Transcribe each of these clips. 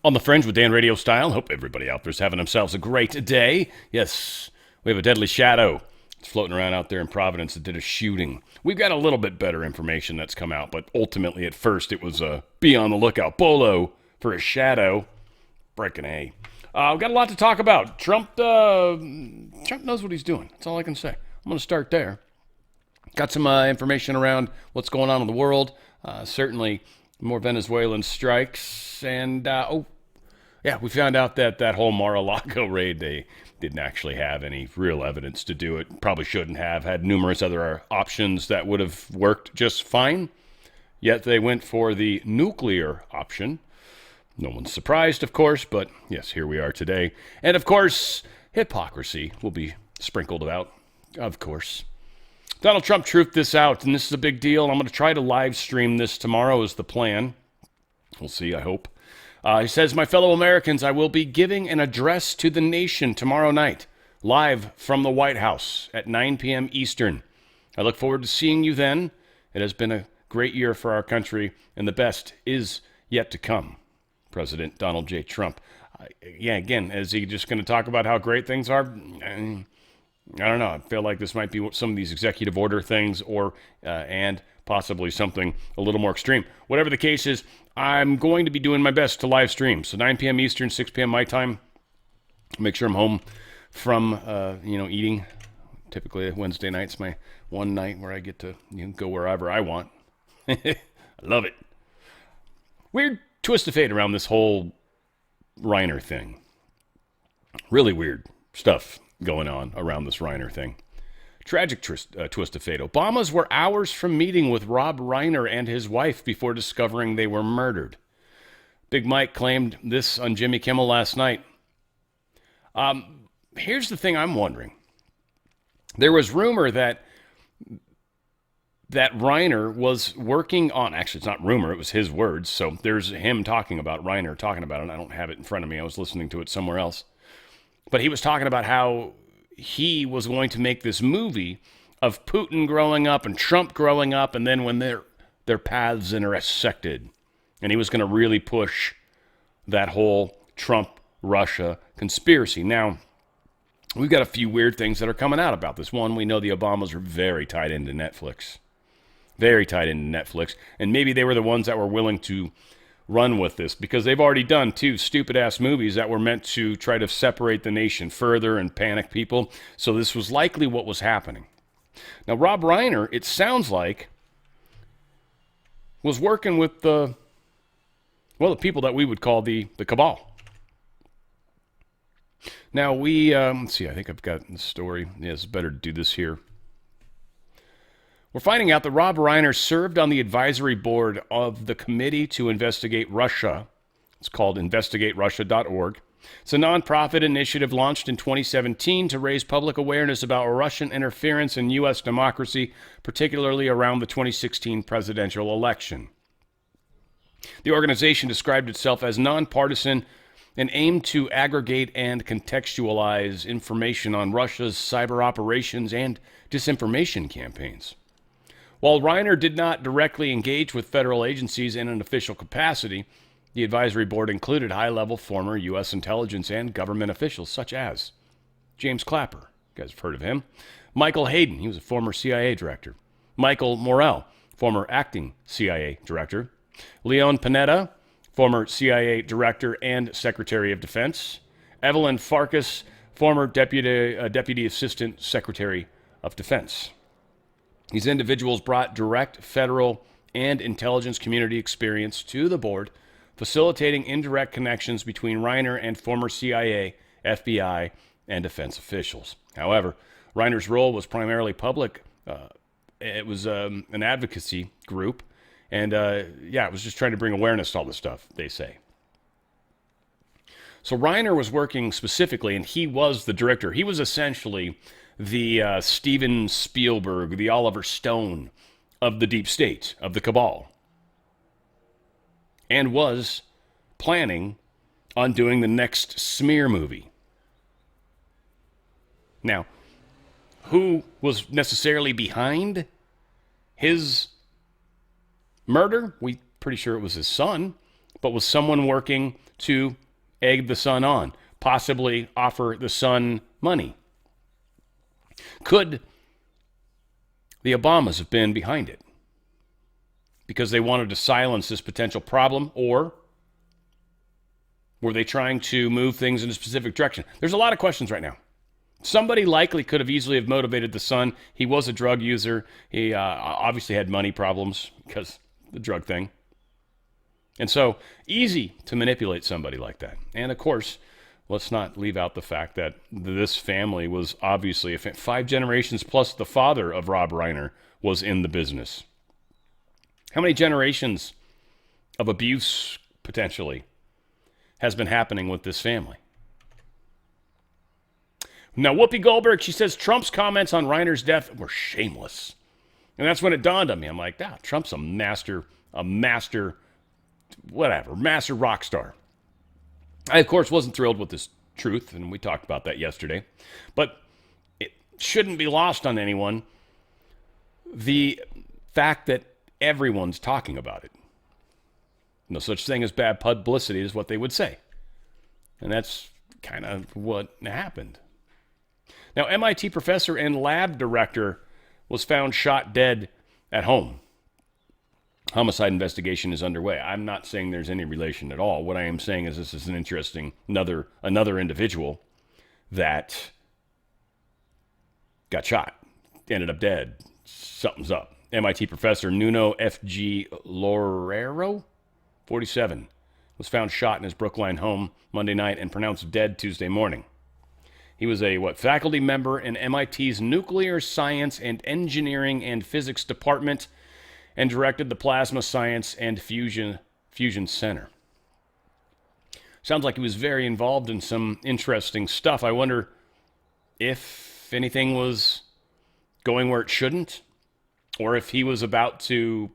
On the Fringe with Dan RadioStyle. Hope everybody out there's having themselves a great day. Yes, we have a deadly shadow. It's floating around out there in Providence that did a shooting. We've got a little bit better information that's come out, but ultimately at first it was be on the lookout. Bolo for a shadow. Breaking A. We've got a lot to talk about. Trump knows what he's doing. That's all I can say. I'm going to start there. Got some information around what's going on in the world. Certainly more Venezuelan strikes. And, we found out that whole Mar-a-Lago raid, they didn't actually have any real evidence to do it. Probably shouldn't have. Had numerous other options that would have worked just fine. Yet they went for the nuclear option. No one's surprised, of course, but yes, here we are today. And, of course, hypocrisy will be sprinkled about, of course. Donald Trump truthed this out, and this is a big deal. I'm going to try to live stream this tomorrow is the plan. We'll see, I hope. He says, my fellow Americans, I will be giving an address to the nation tomorrow night, live from the White House at 9 p.m. Eastern. I look forward to seeing you then. It has been a great year for our country, and the best is yet to come. President Donald J. Trump. Again, is he just going to talk about how great things are? I don't know. I feel like this might be some of these executive order things and possibly something a little more extreme. Whatever the case is, I'm going to be doing my best to live stream. So 9 p.m. Eastern, 6 p.m. my time. Make sure I'm home from, eating. Typically, Wednesday night's my one night where I get to go wherever I want. I love it. Weird twist of fate around this whole Reiner thing. Really weird stuff going on around this Reiner thing. Tragic twist of fate. Obamas were hours from meeting with Rob Reiner and his wife before discovering they were murdered. Big Mike claimed this on Jimmy Kimmel last night. Here's the thing I'm wondering. There was rumor that Reiner was working on, actually it's not rumor, it was his words, so there's him talking about Reiner, talking about it. I don't have it in front of me. I was listening to it somewhere else. But he was talking about how he was going to make this movie of Putin growing up and Trump growing up, and then when their paths intersected. And he was going to really push that whole Trump-Russia conspiracy. Now, we've got a few weird things that are coming out about this. One, we know the Obamas are very tied into Netflix. Very tied into Netflix. And maybe they were the ones that were willing to run with this because they've already done two stupid-ass movies that were meant to try to separate the nation further and panic people. So this was likely what was happening. Now, Rob Reiner, it sounds like, was working with the people that we would call the cabal. Now, let's see, I think I've got the story. Yeah, it's better to do this here. We're finding out that Rob Reiner served on the advisory board of the Committee to Investigate Russia. It's called investigaterussia.org. It's a nonprofit initiative launched in 2017 to raise public awareness about Russian interference in U.S. democracy, particularly around the 2016 presidential election. The organization described itself as nonpartisan and aimed to aggregate and contextualize information on Russia's cyber operations and disinformation campaigns. While Reiner did not directly engage with federal agencies in an official capacity, the advisory board included high-level former U.S. intelligence and government officials such as James Clapper, you guys have heard of him, Michael Hayden, he was a former CIA director, Michael Morell, former acting CIA director, Leon Panetta, former CIA director and Secretary of Defense, Evelyn Farkas, former Deputy Assistant Secretary of Defense. These individuals brought direct federal and intelligence community experience to the board, facilitating indirect connections between Reiner and former CIA, FBI, and defense officials. However, Reiner's role was primarily public. It was an advocacy group, and it was just trying to bring awareness to all this stuff, they say. So Reiner was working specifically, and he was the director. He was essentially the Steven Spielberg, the Oliver Stone of the deep state, of the cabal, and was planning on doing the next smear movie. Now, who was necessarily behind his murder? We're pretty sure it was his son, but was someone working to egg the son on, possibly offer the son money? Could the Obamas have been behind it because they wanted to silence this potential problem, or were they trying to move things in a specific direction? There's a lot of questions right now. Somebody likely could have easily have motivated the son. He was a drug user. He obviously had money problems because the drug thing. And so easy to manipulate somebody like that. And of course, let's not leave out the fact that this family was obviously 5 generations plus the father of Rob Reiner was in the business. How many generations of abuse potentially has been happening with this family? Now, Whoopi Goldberg, she says Trump's comments on Reiner's death were shameless. And that's when it dawned on me. I'm like, Trump's a master rock star. I, of course, wasn't thrilled with this truth, and we talked about that yesterday. But it shouldn't be lost on anyone the fact that everyone's talking about it. No such thing as bad publicity is what they would say. And that's kind of what happened. Now, MIT professor and lab director was found shot dead at home. Homicide investigation is underway. I'm not saying there's any relation at all. What I am saying is this is an interesting, another individual that got shot, ended up dead. Something's up. MIT professor Nuno F.G. Loureiro, 47, was found shot in his Brookline home Monday night and pronounced dead Tuesday morning. He was a faculty member in MIT's Nuclear Science and Engineering and Physics Department and directed the Plasma Science and Fusion Center. Sounds like he was very involved in some interesting stuff. I wonder if anything was going where it shouldn't, or if he was about to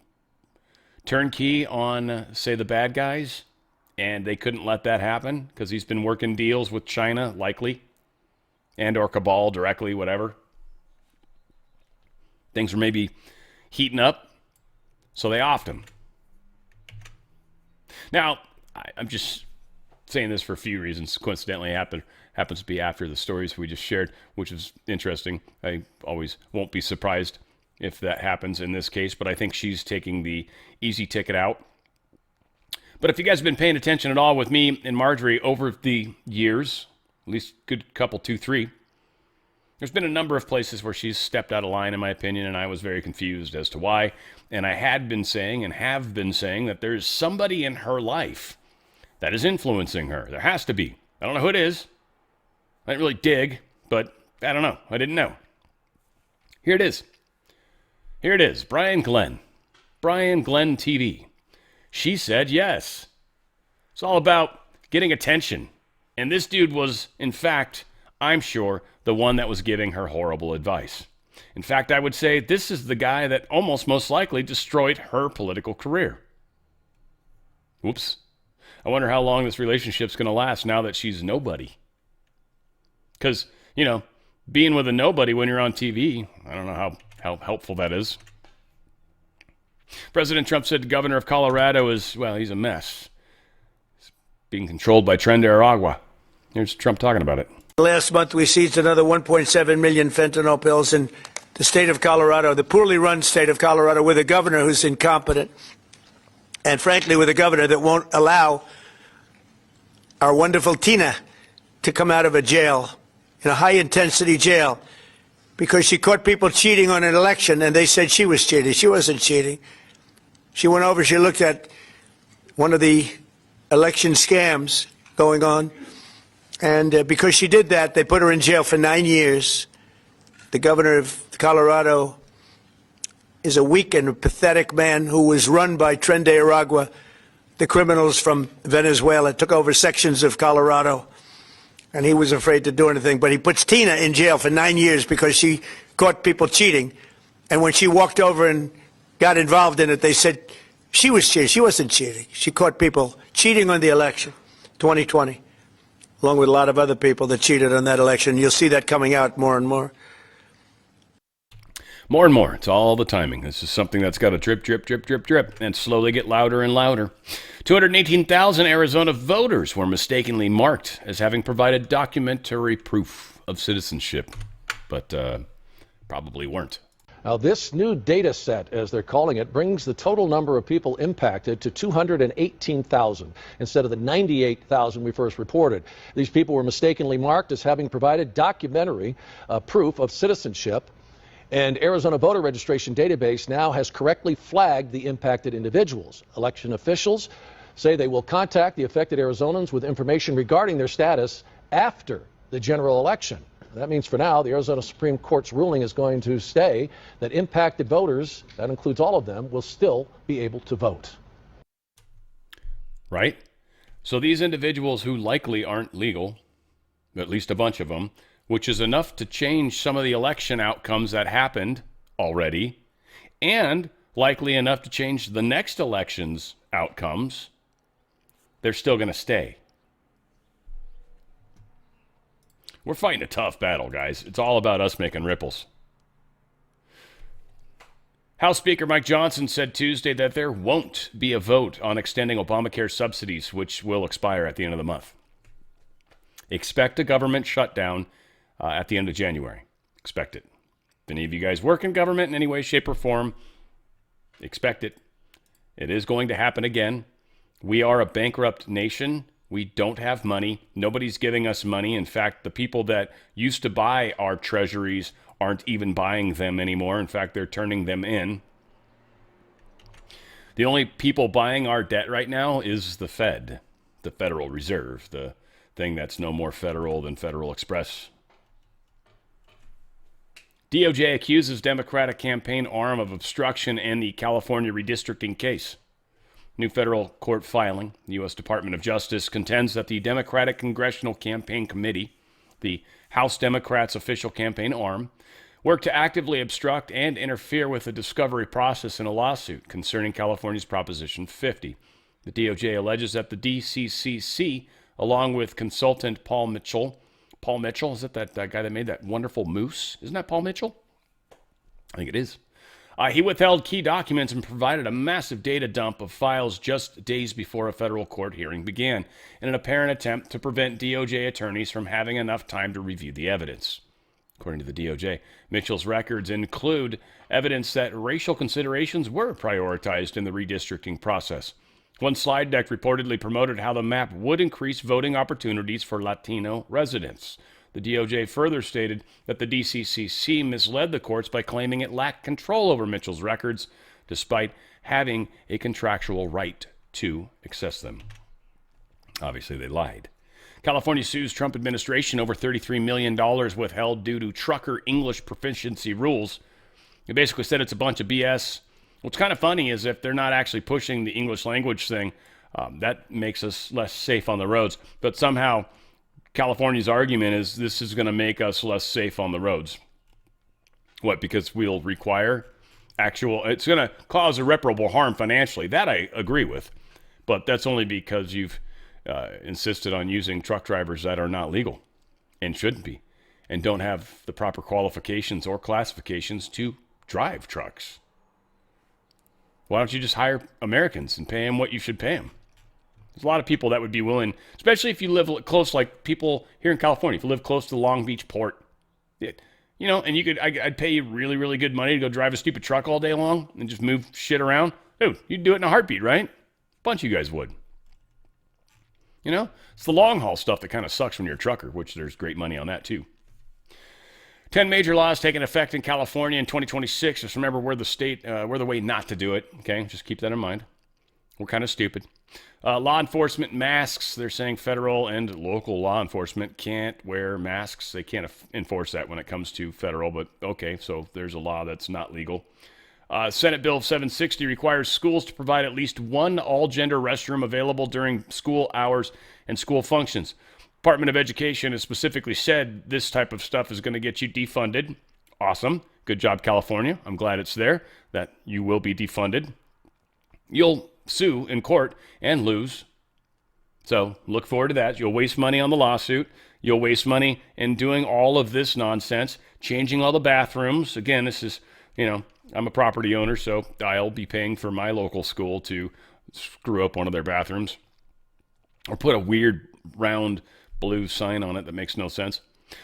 turnkey on, say, the bad guys, and they couldn't let that happen because he's been working deals with China, likely, and or Cabal directly, whatever. Things were maybe heating up, so they offed him. Now, I'm just saying this for a few reasons. Coincidentally, happens to be after the stories we just shared, which is interesting. I always won't be surprised if that happens in this case, but I think she's taking the easy ticket out. But if you guys have been paying attention at all with me and Marjorie over the years, at least good couple, 2, 3, there's been a number of places where she's stepped out of line, in my opinion, and I was very confused as to why. And I had been saying and have been saying that there's somebody in her life that is influencing her. There has to be. I don't know who it is. I didn't really dig, but I don't know. I didn't know. Here it is. Here it is. Brian Glenn. Brian Glenn TV. She said yes. It's all about getting attention. And this dude was, in fact, I'm sure, the one that was giving her horrible advice. In fact, I would say this is the guy that almost most likely destroyed her political career. Oops. I wonder how long this relationship's going to last now that she's nobody. Because, being with a nobody when you're on TV, I don't know how helpful that is. President Trump said the governor of Colorado is, he's a mess. He's being controlled by Tren de Aragua. Here's Trump talking about it. Last month, we seized another 1.7 million fentanyl pills in the state of Colorado, the poorly run state of Colorado, with a governor who's incompetent, and frankly, with a governor that won't allow our wonderful Tina to come out of a jail, in a high-intensity jail, because she caught people cheating on an election, and they said she was cheating. She wasn't cheating. She went over, she looked at one of the election scams going on, and because she did that, they put her in jail for 9 years. The governor of Colorado is a weak and pathetic man who was run by Tren de Aragua, the criminals from Venezuela, took over sections of Colorado, and he was afraid to do anything. But he puts Tina in jail for 9 years because she caught people cheating. And when she walked over and got involved in it, they said she was cheating. She wasn't cheating. She caught people cheating on the election, 2020. Along with a lot of other people that cheated on that election. You'll see that coming out more and more. More and more. It's all the timing. This is something that's got to drip, drip, drip, drip, drip, and slowly get louder and louder. 218,000 Arizona voters were mistakenly marked as having provided documentary proof of citizenship, but probably weren't. Now, this new data set, as they're calling it, brings the total number of people impacted to 218,000 instead of the 98,000 we first reported. These people were mistakenly marked as having provided documentary proof of citizenship. And Arizona voter registration database now has correctly flagged the impacted individuals. Election officials say they will contact the affected Arizonans with information regarding their status after the general election. That means for now, the Arizona Supreme Court's ruling is going to stay that impacted voters, that includes all of them, will still be able to vote. Right? So these individuals who likely aren't legal, at least a bunch of them, which is enough to change some of the election outcomes that happened already, and likely enough to change the next election's outcomes, they're still going to stay. We're fighting a tough battle, guys. It's all about us making ripples. House Speaker Mike Johnson said Tuesday that there won't be a vote on extending Obamacare subsidies, which will expire at the end of the month. Expect a government shutdown at the end of January. Expect it. If any of you guys work in government in any way, shape, or form, expect it. It is going to happen again. We are a bankrupt nation. We don't have money. Nobody's giving us money. In fact, the people that used to buy our treasuries aren't even buying them anymore. In fact, they're turning them in. The only people buying our debt right now is the Fed, the Federal Reserve, the thing that's no more federal than Federal Express. DOJ accuses Democratic campaign arm of obstruction in the California redistricting case. New federal court filing. The U.S. Department of Justice contends that the Democratic Congressional Campaign Committee, the House Democrats' official campaign arm, worked to actively obstruct and interfere with the discovery process in a lawsuit concerning California's Proposition 50. The DOJ alleges that the DCCC, along with consultant Paul Mitchell, is that guy that made that wonderful moose? Isn't that Paul Mitchell? I think it is. He withheld key documents and provided a massive data dump of files just days before a federal court hearing began, in an apparent attempt to prevent DOJ attorneys from having enough time to review the evidence. According to the DOJ, Mitchell's records include evidence that racial considerations were prioritized in the redistricting process. One slide deck reportedly promoted how the map would increase voting opportunities for Latino residents. The DOJ further stated that the DCCC misled the courts by claiming it lacked control over Mitchell's records, despite having a contractual right to access them. Obviously, they lied. California sues Trump administration over $33 million withheld due to trucker English proficiency rules. They basically said it's a bunch of BS. What's kind of funny is if they're not actually pushing the English language thing, that makes us less safe on the roads. But somehow California's argument is this is going to make us less safe on the roads. What? Because we'll require it's going to cause irreparable harm financially. That I agree with. But that's only because you've insisted on using truck drivers that are not legal and shouldn't be and don't have the proper qualifications or classifications to drive trucks. Why don't you just hire Americans and pay them what you should pay them? There's a lot of people that would be willing, especially if you live close, like people here in California, if you live close to the Long Beach port, and I'd pay you really, really good money to go drive a stupid truck all day long and just move shit around. Dude, you'd do it in a heartbeat, right? A bunch of you guys would. It's the long haul stuff that kind of sucks when you're a trucker, which there's great money on that too. 10 major laws taking effect in California in 2026. Just remember, we're the way not to do it. Okay, just keep that in mind. We're kind of stupid. Law enforcement masks. They're saying federal and local law enforcement can't wear masks. They can't enforce that when it comes to federal, but okay, so there's a law that's not legal. Senate Bill 760 requires schools to provide at least one all-gender restroom available during school hours and school functions. Department of Education has specifically said this type of stuff is going to get you defunded. Awesome. Good job, California. I'm glad it's there, that you will be defunded. You'll sue in court and lose. So look forward to that. You'll waste money on the lawsuit. You'll waste money in doing all of this nonsense, changing all the bathrooms. Again, this is, I'm a property owner, so I'll be paying for my local school to screw up one of their bathrooms or put a weird round blue sign on it that makes no sense.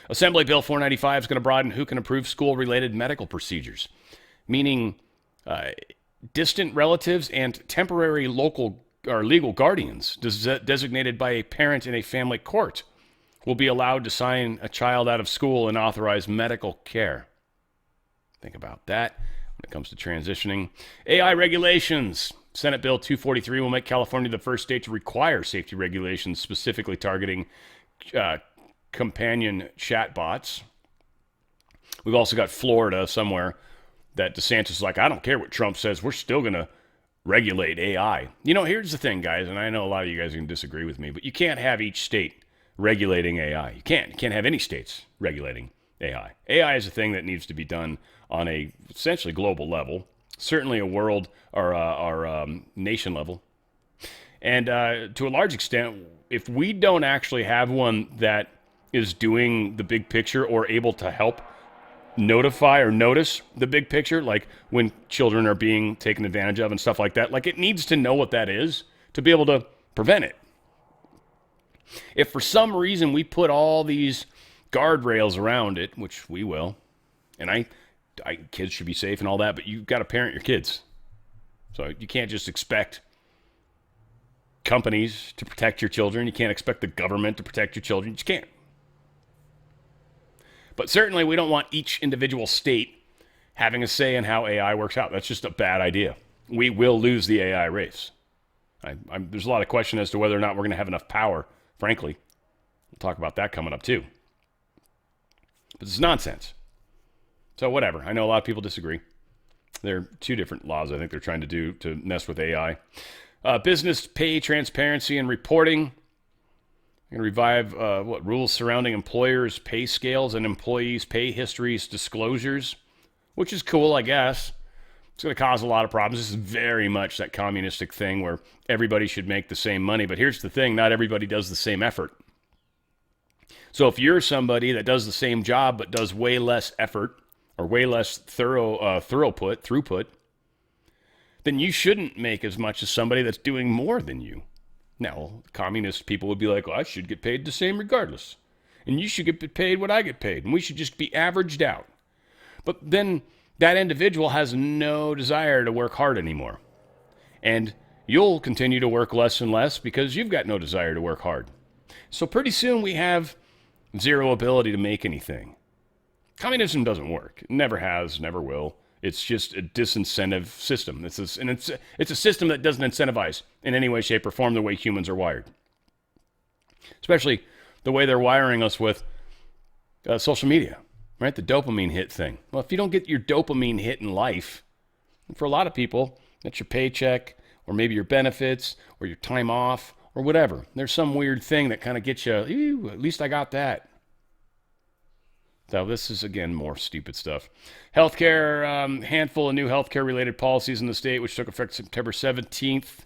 Assembly Bill 495 is going to broaden who can approve school-related medical procedures, meaning distant relatives and temporary local or legal guardians designated by a parent in a family court will be allowed to sign a child out of school and authorize medical care. Think about that when it comes to transitioning. AI regulations. Senate Bill 243 will make California the first state to require safety regulations specifically targeting companion chatbots. We've also got Florida somewhere that DeSantis is like, I don't care what Trump says, we're still going to regulate AI. Here's the thing, guys, and I know a lot of you guys are going to disagree with me, but you can't have each state regulating AI. You can't have any states regulating AI. AI is a thing that needs to be done on a essentially global level, certainly a world or nation level. And to a large extent, if we don't actually have one that is doing the big picture or able to help notify or notice the big picture, like when children are being taken advantage of and stuff like that, like it needs to know what that is to be able to prevent it. If for some reason we put all these guardrails around it, which we will, and kids should be safe and all that, but you've got to parent your kids. So you can't just expect companies to protect your children. You can't expect the government to protect your children. You just can't. But certainly we don't want each individual state having a say in how AI works out. That's just a bad idea. We will lose the AI race. There's a lot of question as to whether or not we're going to have enough power, frankly. We'll talk about that coming up too. But it's nonsense. So whatever. I know a lot of people disagree. There are two different laws I think they're trying to do to mess with AI. Business pay transparency and reporting. Going to revive rules surrounding employers' pay scales and employees' pay histories disclosures, which is cool, I guess. It's going to cause a lot of problems. This is very much that communistic thing where everybody should make the same money. But here's the thing, not everybody does the same effort. So if you're somebody that does the same job but does way less effort or way less throughput, then you shouldn't make as much as somebody that's doing more than you. Now, communist people would be like, well, I should get paid the same regardless. And you should get paid what I get paid. And we should just be averaged out. But then that individual has no desire to work hard anymore. And you'll continue to work less and less because you've got no desire to work hard. So pretty soon we have zero ability to make anything. Communism doesn't work. It never has, never will. It's just a disincentive system. It's a system that doesn't incentivize in any way, shape, or form the way humans are wired. Especially the way they're wiring us with social media, right? The dopamine hit thing. Well, if you don't get your dopamine hit in life, for a lot of people, that's your paycheck or maybe your benefits or your time off or whatever. There's some weird thing that kind of gets you, at least I got that. So this is, again, more stupid stuff. Healthcare, handful of new healthcare-related policies in the state, which took effect September 17th.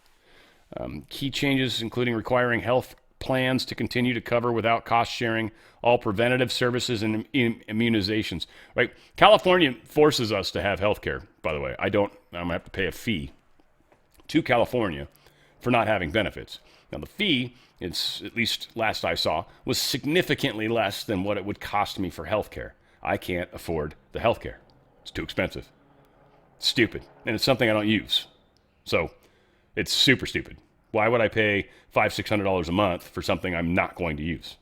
Key changes, including requiring health plans to continue to cover without cost sharing all preventative services and immunizations. Right? California forces us to have healthcare, by the way. I'm going to have to pay a fee to California for not having benefits. Now, the fee, it's at least last I saw, was significantly less than what it would cost me for health care. I can't afford the health care. It's too expensive. It's stupid. And it's something I don't use. So it's super stupid. Why would I pay $500-600 a month for something I'm not going to use?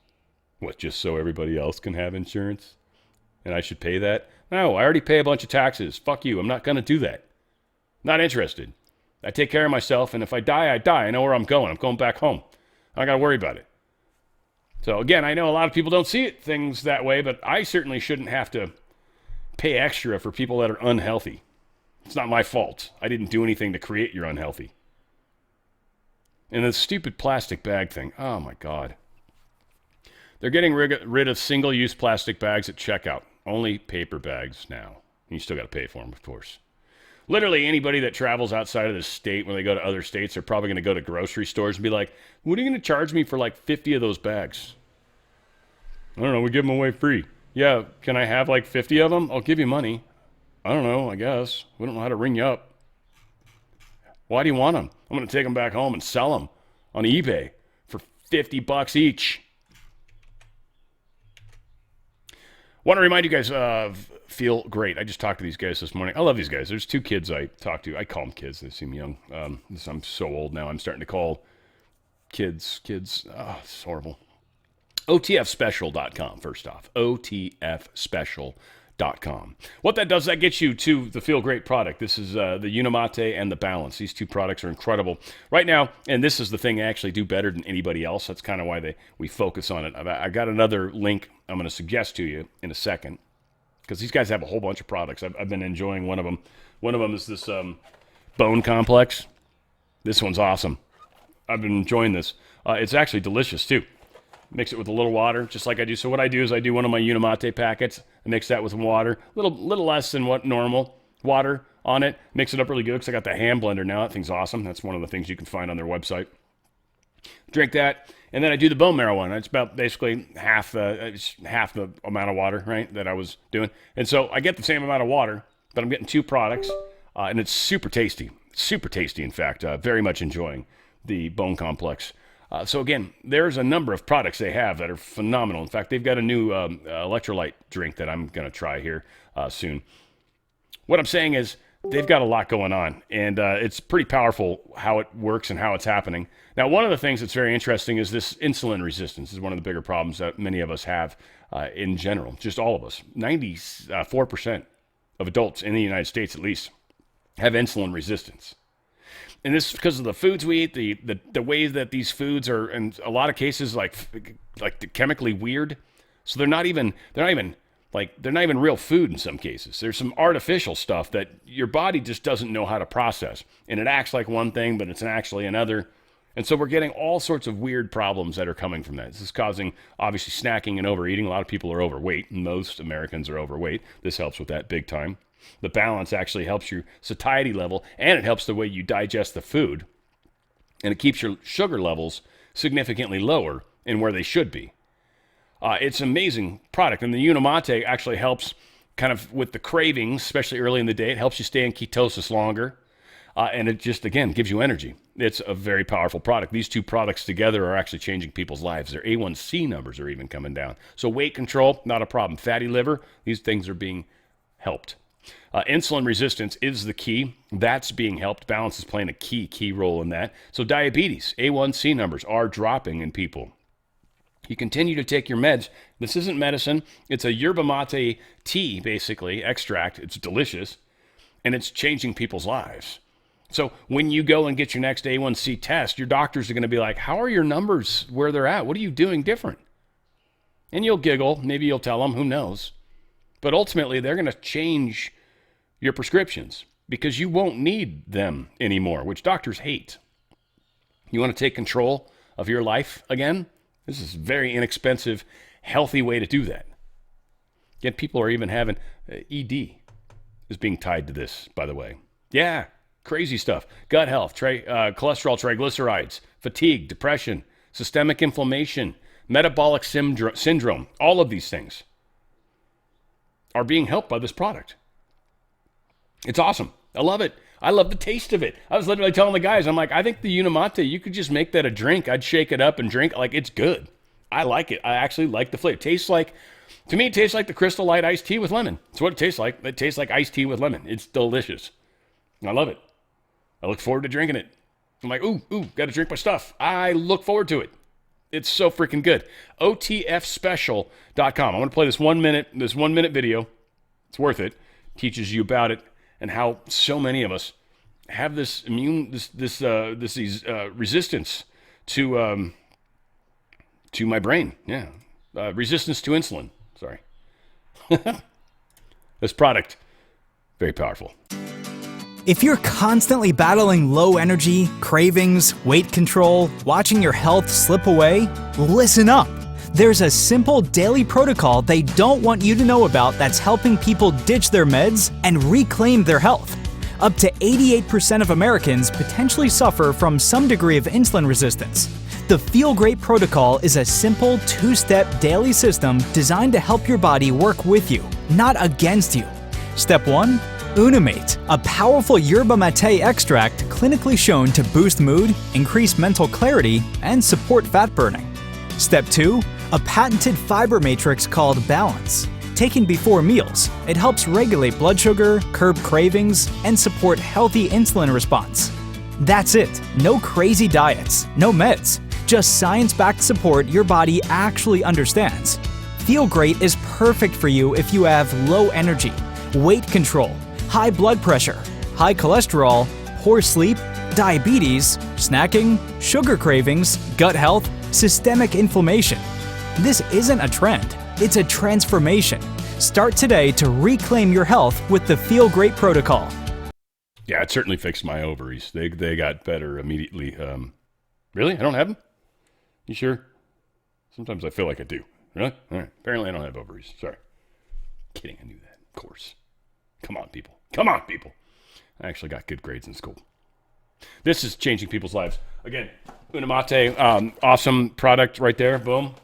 What, just so everybody else can have insurance? And I should pay that? No, I already pay a bunch of taxes. Fuck you. I'm not going to do that. Not interested. I take care of myself, and if I die, I die. I know where I'm going. I'm going back home. I got to worry about it. So again, I know a lot of people don't see things that way, but I certainly shouldn't have to pay extra for people that are unhealthy. It's not my fault. I didn't do anything to create your unhealthy. And the stupid plastic bag thing. Oh my God. They're getting rid of single-use plastic bags at checkout. Only paper bags now. You still got to pay for them, of course. Literally anybody that travels outside of the state, when they go to other states, are probably going to go to grocery stores and be like, what are you going to charge me for like 50 of those bags? I don't know. We give them away free. Yeah, can I have like 50 of them? I'll give you money. I don't know, I guess. We don't know how to ring you up. Why do you want them? I'm going to take them back home and sell them on eBay for $50 each. Want to remind you guys of Feel Great. I just talked to these guys this morning. I love these guys. There's two kids I talk to. I call them kids. They seem young. I'm so old now. I'm starting to call kids. Oh, it's horrible. OTFspecial.com, first off. OTFspecial.com. What that does, that gets you to the Feel Great product. This is the Unimate and the Balance. These two products are incredible. Right now, and this is the thing they actually do better than anybody else. That's kind of why we focus on it. I got another link I'm going to suggest to you in a second, because these guys have a whole bunch of products. I've been enjoying one of them. One of them is this bone complex. This one's awesome. I've been enjoying this. It's actually delicious, too. Mix it with a little water, just like I do. So what I do is I do one of my Unimate packets. I mix that with some water, little less than what normal water on it. Mix it up really good because I got the hand blender now. That thing's awesome. That's one of the things you can find on their website. Drink that, and then I do the bone marrow one. It's about basically half the amount of water, right, that I was doing. And so I get the same amount of water, but I'm getting two products, and it's super tasty. Super tasty, in fact. Very much enjoying the bone complex. So again, there's a number of products they have that are phenomenal. In fact, they've got a new electrolyte drink that I'm going to try here soon. What I'm saying is they've got a lot going on, and it's pretty powerful how it works and how it's happening. Now, one of the things that's very interesting is this insulin resistance. This is one of the bigger problems that many of us have in general, just all of us. 94% of adults in the United States, at least, have insulin resistance. And this is because of the foods we eat, the way that these foods are, in a lot of cases, like chemically weird. So they're not even real food in some cases. There's some artificial stuff that your body just doesn't know how to process, and it acts like one thing, but it's actually another. And so we're getting all sorts of weird problems that are coming from that. This is causing, obviously, snacking and overeating. A lot of people are overweight. Most Americans are overweight. This helps with that big time. The Balance actually helps your satiety level, and it helps the way you digest the food. And it keeps your sugar levels significantly lower in where they should be. It's an amazing product. And the Unimate actually helps kind of with the cravings, especially early in the day. It helps you stay in ketosis longer. And it just, again, gives you energy. It's a very powerful product. These two products together are actually changing people's lives. Their A1C numbers are even coming down. So weight control, not a problem. Fatty liver, these things are being helped. Insulin resistance is the key. That's being helped. Balance is playing a key role in that. So diabetes, A1C numbers are dropping in people. You continue to take your meds. This isn't medicine. It's a yerba mate tea, basically, extract. It's delicious, and it's changing people's lives. So when you go and get your next A1C test, your doctors are going to be like, how are your numbers where they're at? What are you doing different? And you'll giggle. Maybe you'll tell them. Who knows? But ultimately, they're going to change your prescriptions because you won't need them anymore, which doctors hate. You want to take control of your life again? This is a very inexpensive, healthy way to do that. Yet people are even having ED is being tied to this, by the way. Yeah, crazy stuff. Gut health, cholesterol, triglycerides, fatigue, depression, systemic inflammation, metabolic syndrome, all of these things are being helped by this product. It's awesome. I love it. I love the taste of it. I was literally telling the guys, I'm like, I think the Unimate, you could just make that a drink. I'd shake it up and drink. Like, it's good. I like it. I actually like the flavor. It tastes like, to me, it tastes like the Crystal Light iced tea with lemon. That's what it tastes like. It tastes like iced tea with lemon. It's delicious. I love it. I look forward to drinking it. I'm like, ooh, got to drink my stuff. I look forward to it. It's so freaking good. OTFspecial.com. I want to play this one minute video. It's worth it. Teaches you about it and how so many of us have this resistance to my brain. Yeah, resistance to insulin. Sorry. This product, very powerful. If you're constantly battling low energy, cravings, weight control, watching your health slip away, listen up. There's a simple daily protocol they don't want you to know about that's helping people ditch their meds and reclaim their health. Up to 88% of Americans potentially suffer from some degree of insulin resistance. The Feel Great protocol is a simple 2-step daily system designed to help your body work with you, not against you. Step 1, Unimate, a powerful yerba mate extract clinically shown to boost mood, increase mental clarity, and support fat burning. Step 2, a patented fiber matrix called Balance. Taken before meals, it helps regulate blood sugar, curb cravings, and support healthy insulin response. That's it. No crazy diets, no meds, just science-backed support your body actually understands. Feel Great is perfect for you if you have low energy, weight control, high blood pressure, high cholesterol, poor sleep, diabetes, snacking, sugar cravings, gut health, systemic inflammation. This isn't a trend, it's a transformation. Start today to reclaim your health with the Feel Great protocol. Yeah, it certainly fixed my ovaries. They got better immediately. Really? I don't have them? You sure? Sometimes I feel like I do. Really? All right. Apparently I don't have ovaries. Sorry. Kidding, I knew that. Of course. Come on, people. Come on, people. I actually got good grades in school. This is changing people's lives. Again, Unimate, awesome product right there. Boom.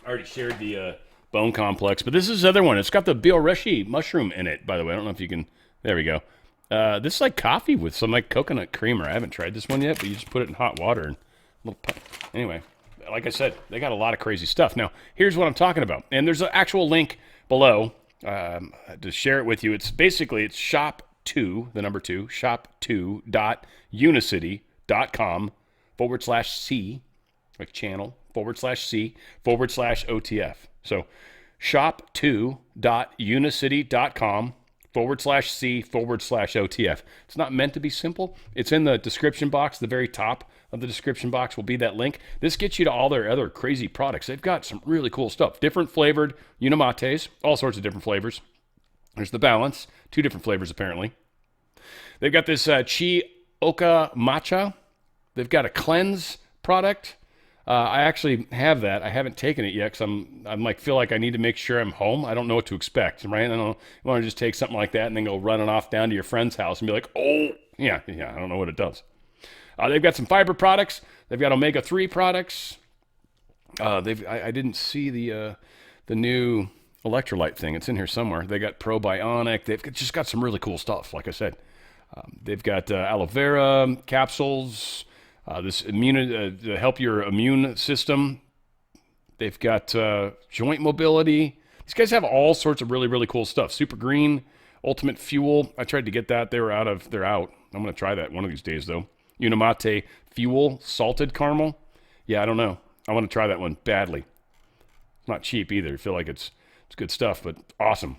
I already shared the bone complex, but this is the other one. It's got the Bioreshi mushroom in it, by the way. I don't know if you can... There we go. This is like coffee with some like coconut creamer. I haven't tried this one yet, but you just put it in hot water. And anyway, like I said, they got a lot of crazy stuff. Now, here's what I'm talking about. And there's an actual link below to share it with you. It's basically, it's shop2, the number 2, shop2.unicity.com/C, like channel, /C/OTF. So shop2.unicity.com/C/OTF. It's not meant to be simple. It's in the description box. The very top of the description box will be that link. This gets you to all their other crazy products. They've got some really cool stuff. Different flavored Unimates, all sorts of different flavors. There's the Balance, 2 different flavors apparently. They've got this Chi Oka Matcha. They've got a cleanse product. I actually have that. I haven't taken it yet because I'm like feel like I need to make sure I'm home. I don't know what to expect, right? I don't know. You want to just take something like that and then go running off down to your friend's house and be like, oh, yeah, I don't know what it does. They've got some fiber products. They've got omega-3 products. I didn't see the new electrolyte thing. It's in here somewhere. They got probionic. They've just got some really cool stuff. Like I said, they've got aloe vera capsules. This immune to help your immune system. They've got joint mobility. These guys have all sorts of really, really cool stuff. Super Green, Ultimate Fuel. I tried to get that. They're out. I'm going to try that one of these days, though. Unimate Fuel, Salted Caramel. Yeah, I don't know. I want to try that one badly. It's not cheap either. I feel like it's good stuff, but awesome.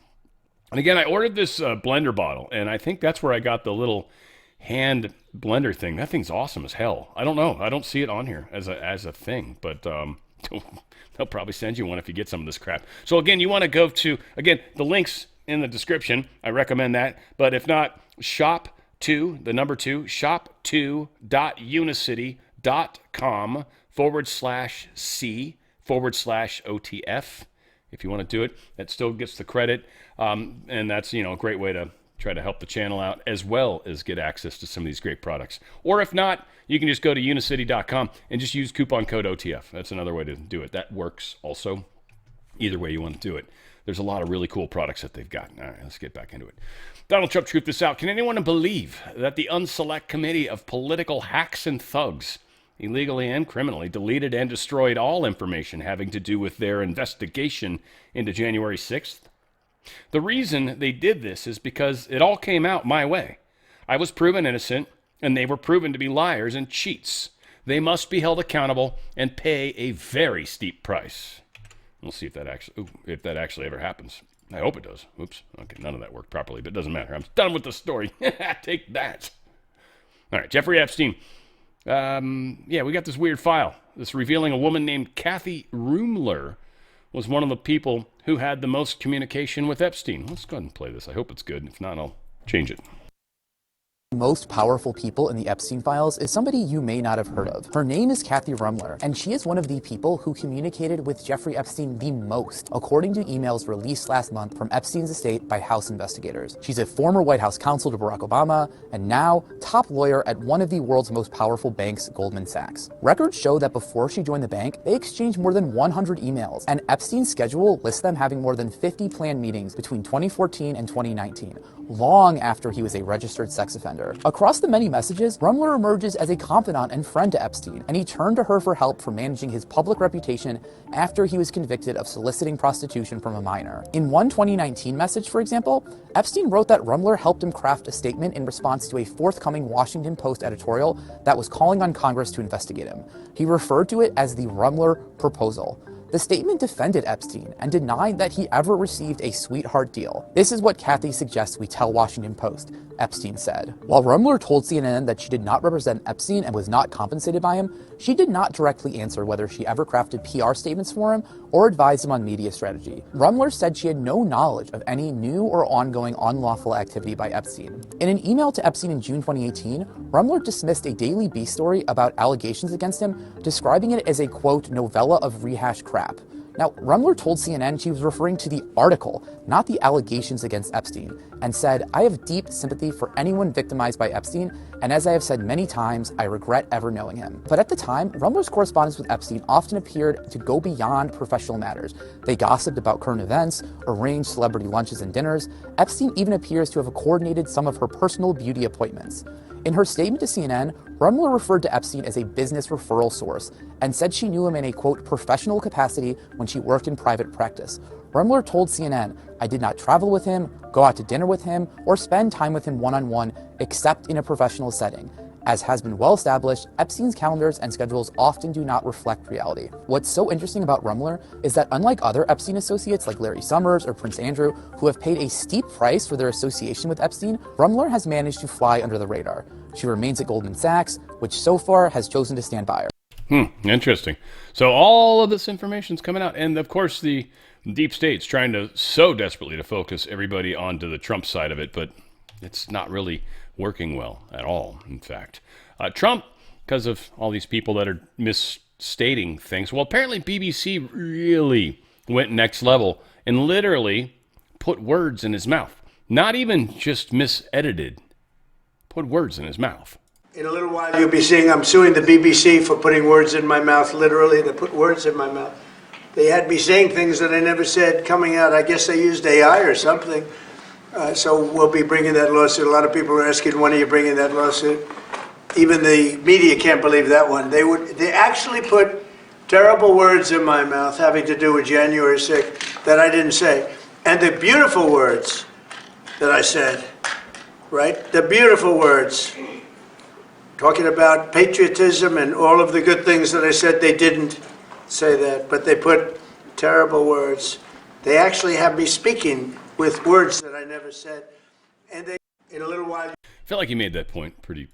And again, I ordered this blender bottle, and I think that's where I got the little hand blender thing. That thing's awesome as hell. I don't know. I don't see it on here as a thing, but they'll probably send you one if you get some of this crap. So again, you want to go to, again, the links in the description. I recommend that. But if not, shop2, the number 2, shop2.unicity.com/C/OTF. If you want to do it, that still gets the credit. And that's, a great way to try to help the channel out as well as get access to some of these great products. Or if not, you can just go to unicity.com and just use coupon code OTF. That's another way to do it. That works also. Either way you want to do it. There's a lot of really cool products that they've got. All right, let's get back into it. Donald Trump truth this out. Can anyone believe that the Unselect Committee of Political Hacks and Thugs illegally and criminally deleted and destroyed all information having to do with their investigation into January 6th? The reason they did this is because it all came out my way. I was proven innocent, and they were proven to be liars and cheats. They must be held accountable and pay a very steep price. We'll see if that actually ever happens. I hope it does. Oops. Okay, none of that worked properly, but it doesn't matter. I'm done with the story. Take that. All right, Jeffrey Epstein. We got this weird file. This revealing a woman named Kathy Rumler was one of the people who had the most communication with Epstein. Let's go ahead and play this. I hope it's good. If not, I'll change it. Most powerful people in the Epstein files is somebody you may not have heard of. Her name is Kathy Rumler, and she is one of the people who communicated with Jeffrey Epstein the most, according to emails released last month from Epstein's estate by House investigators. She's a former White House counsel to Barack Obama, and now top lawyer at one of the world's most powerful banks, Goldman Sachs. Records show that before she joined the bank, they exchanged more than 100 emails, and Epstein's schedule lists them having more than 50 planned meetings between 2014 and 2019, long after he was a registered sex offender. Across the many messages, Rumler emerges as a confidant and friend to Epstein, and he turned to her for help for managing his public reputation after he was convicted of soliciting prostitution from a minor. In one 2019 message, for example, Epstein wrote that Rumler helped him craft a statement in response to a forthcoming Washington Post editorial that was calling on Congress to investigate him. He referred to it as the Rumler Proposal. The statement defended Epstein and denied that he ever received a sweetheart deal. This is what Kathy suggests we tell Washington Post, Epstein said. While Rumler told CNN that she did not represent Epstein and was not compensated by him, she did not directly answer whether she ever crafted PR statements for him or advised him on media strategy. Rumler said she had no knowledge of any new or ongoing unlawful activity by Epstein. In an email to Epstein in June 2018, Rumler dismissed a Daily Beast story about allegations against him, describing it as a, quote, novella of rehashed crap. Now, Rumler told CNN she was referring to the article, not the allegations against Epstein, and said, "I have deep sympathy for anyone victimized by Epstein, and as I have said many times, I regret ever knowing him." But at the time, Rumler's correspondence with Epstein often appeared to go beyond professional matters. They gossiped about current events, arranged celebrity lunches and dinners. Epstein even appears to have coordinated some of her personal beauty appointments. In her statement to CNN, Rumler referred to Epstein as a business referral source and said she knew him in a, quote, professional capacity when she worked in private practice. Rumler told CNN, "I did not travel with him, go out to dinner with him, or spend time with him one-on-one, except in a professional setting. As has been well established, Epstein's calendars and schedules often do not reflect reality." What's so interesting about Rumler is that unlike other Epstein associates like Larry Summers or Prince Andrew, who have paid a steep price for their association with Epstein, Rumler has managed to fly under the radar. She remains at Goldman Sachs, which so far has chosen to stand by her. Interesting. So all of this information's coming out, and of course the deep state's trying to so desperately to focus everybody onto the Trump side of it, but it's not really working well at all, in fact. Trump, because of all these people that are misstating things, well, apparently BBC really went next level and literally put words in his mouth. Not even just misedited, put words in his mouth. In a little while, you'll be seeing I'm suing the BBC for putting words in my mouth, literally. They put words in my mouth. They had me saying things that I never said coming out. I guess they used AI or something. So we'll be bringing that lawsuit. A lot of people are asking, when are you bringing that lawsuit? Even the media can't believe that one. They actually put terrible words in my mouth having to do with January 6th that I didn't say. And the beautiful words that I said, right? The beautiful words, talking about patriotism and all of the good things that I said, they didn't say that, but they put terrible words. They actually have me speaking with words that I never said. And they, in a little while... I feel like he made that point pretty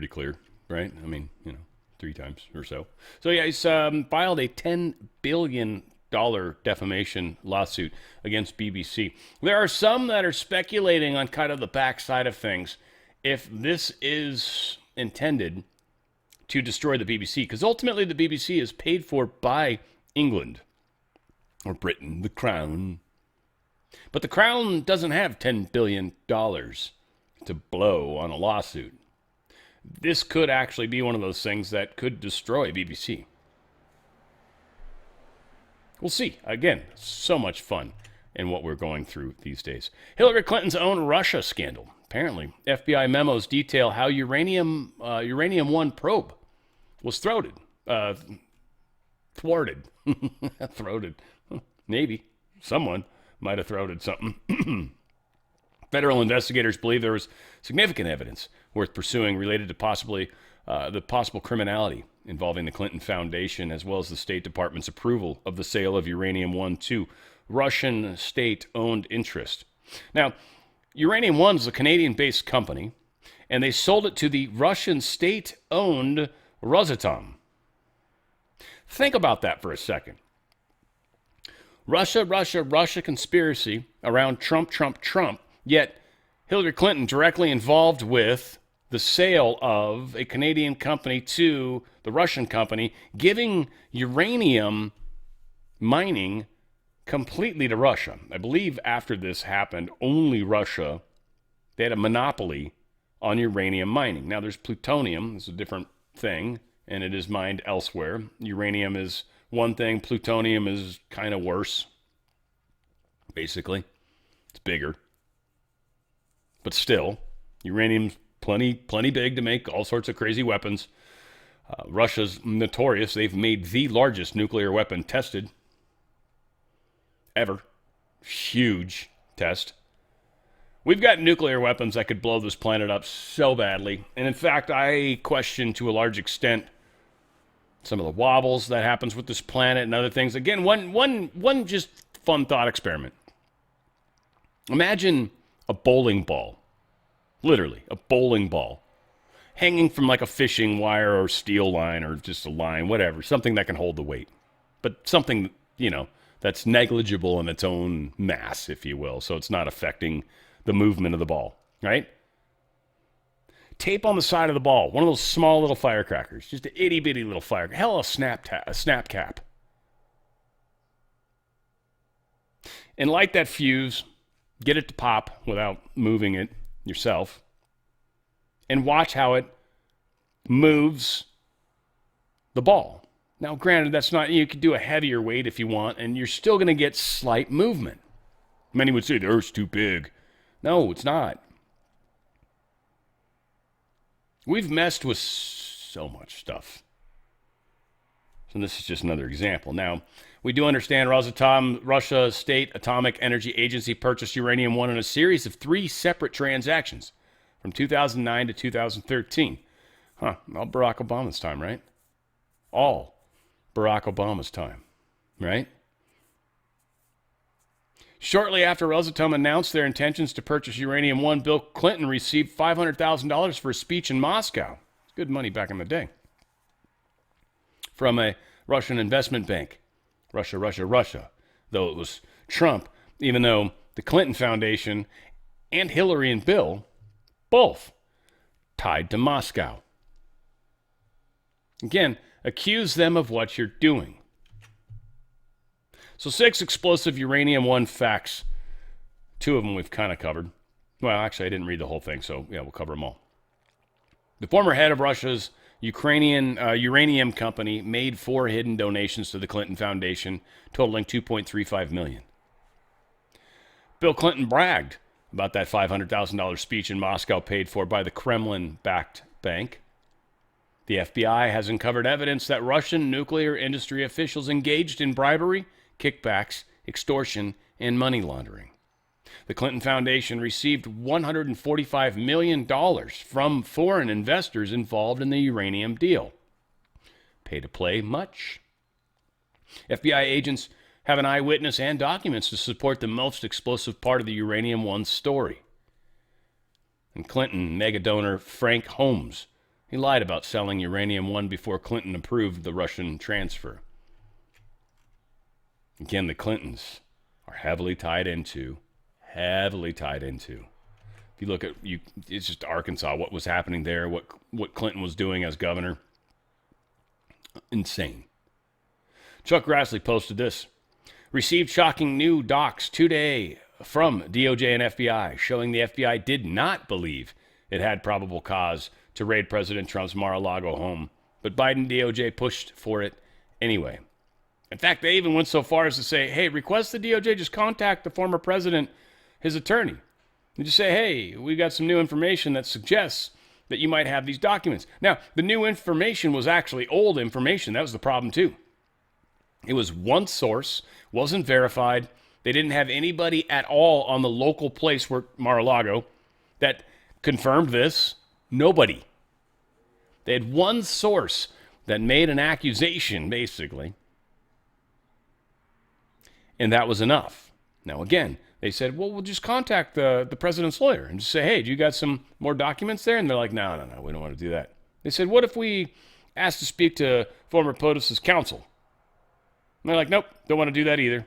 clear, right? I mean, 3 times or so. So yeah, he's filed a $10 billion defamation lawsuit against BBC. There are some that are speculating on kind of the backside of things if this is intended to destroy the BBC, because ultimately the BBC is paid for by England or Britain, the Crown. But the Crown doesn't have $10 billion to blow on a lawsuit. This could actually be one of those things that could destroy BBC. We'll see. Again, so much fun in what we're going through these days. Hillary Clinton's own Russia scandal. Apparently, FBI memos detail how Uranium 1 probe was thwarted. Thwarted. Maybe. Someone might have thwarted something. Federal investigators believe there was significant evidence worth pursuing related to the possible criminality involving the Clinton Foundation, as well as the State Department's approval of the sale of Uranium 1 to Russian state-owned interest. Now, Uranium 1 is a Canadian-based company, and they sold it to the Russian state-owned Rosatom. Think about that for a second. Russia conspiracy around Trump, yet Hillary Clinton directly involved with the sale of a Canadian company to the Russian company, giving uranium mining completely to Russia. I believe after this happened, only Russia, they had a monopoly on uranium mining. Now there's plutonium, it's a different thing, and it is mined elsewhere. Uranium is one thing, plutonium is kind of worse, basically. It's bigger. But still, uranium's plenty big to make all sorts of crazy weapons. Russia's notorious. They've made the largest nuclear weapon tested ever. Huge test. We've got nuclear weapons that could blow this planet up so badly. And in fact, I question to a large extent some of the wobbles that happens with this planet and other things. Again, one just fun thought experiment. Imagine a bowling ball. Literally, a bowling ball. Hanging from like a fishing wire or steel line or just a line, whatever. Something that can hold the weight. But something, that's negligible in its own mass, if you will. So it's not affecting the movement of the ball, right? Tape on the side of the ball. One of those small little firecrackers. Just an itty-bitty little firecracker. Hell, a snap cap. And light that fuse. Get it to pop without moving it yourself, and watch how it moves the ball. Now, granted, that's not, you could do a heavier weight if you want, and you're still going to get slight movement. Many would say the Earth's too big. No, it's not. We've messed with so much stuff. So this is just another example. Now, we do understand Rosatom, Russia State Atomic Energy Agency, purchased uranium-1 in a series of 3 separate transactions from 2009 to 2013. All Barack Obama's time, right? All Barack Obama's time, right? Shortly after Rosatom announced their intentions to purchase uranium-1, Bill Clinton received $500,000 for a speech in Moscow. Good money back in the day. From a Russian investment bank. Russia. Though it was Trump, even though the Clinton Foundation and Hillary and Bill, both tied to Moscow. Again, accuse them of what you're doing. So 6 explosive uranium-1 facts. 2 of them we've kind of covered. Well, actually, I didn't read the whole thing, so yeah, we'll cover them all. The former head of Russia's Ukrainian uranium company made 4 hidden donations to the Clinton Foundation, totaling $2.35 million. Bill Clinton bragged about that $500,000 speech in Moscow paid for by the Kremlin-backed bank. The FBI has uncovered evidence that Russian nuclear industry officials engaged in bribery, kickbacks, extortion, and money laundering. The Clinton Foundation received $145 million from foreign investors involved in the uranium deal. Pay to play much? FBI agents have an eyewitness and documents to support the most explosive part of the uranium-1 story. And Clinton mega donor Frank Holmes, he lied about selling uranium-1 before Clinton approved the Russian transfer. Again, the Clintons are heavily tied into. If you look at it's just Arkansas, what was happening there, what Clinton was doing as governor. Insane. Chuck Grassley posted this. Received shocking new docs today from DOJ and FBI, showing the FBI did not believe it had probable cause to raid President Trump's Mar-a-Lago home, but Biden DOJ pushed for it anyway. In fact, they even went so far as to say, hey, request the DOJ just contact the former president, his attorney, and just say, hey, we got some new information that suggests that you might have these documents. Now, the new information was actually old information. That was the problem, too. It was one source, wasn't verified. They didn't have anybody at all on the local place where Mar-a-Lago that confirmed this. Nobody. They had one source that made an accusation, basically, and that was enough. Now, again, they said, well, we'll just contact the president's lawyer and just say, hey, do you got some more documents there? And they're like, no, we don't want to do that. They said, what if we ask to speak to former POTUS's counsel? And they're like, nope, don't want to do that either.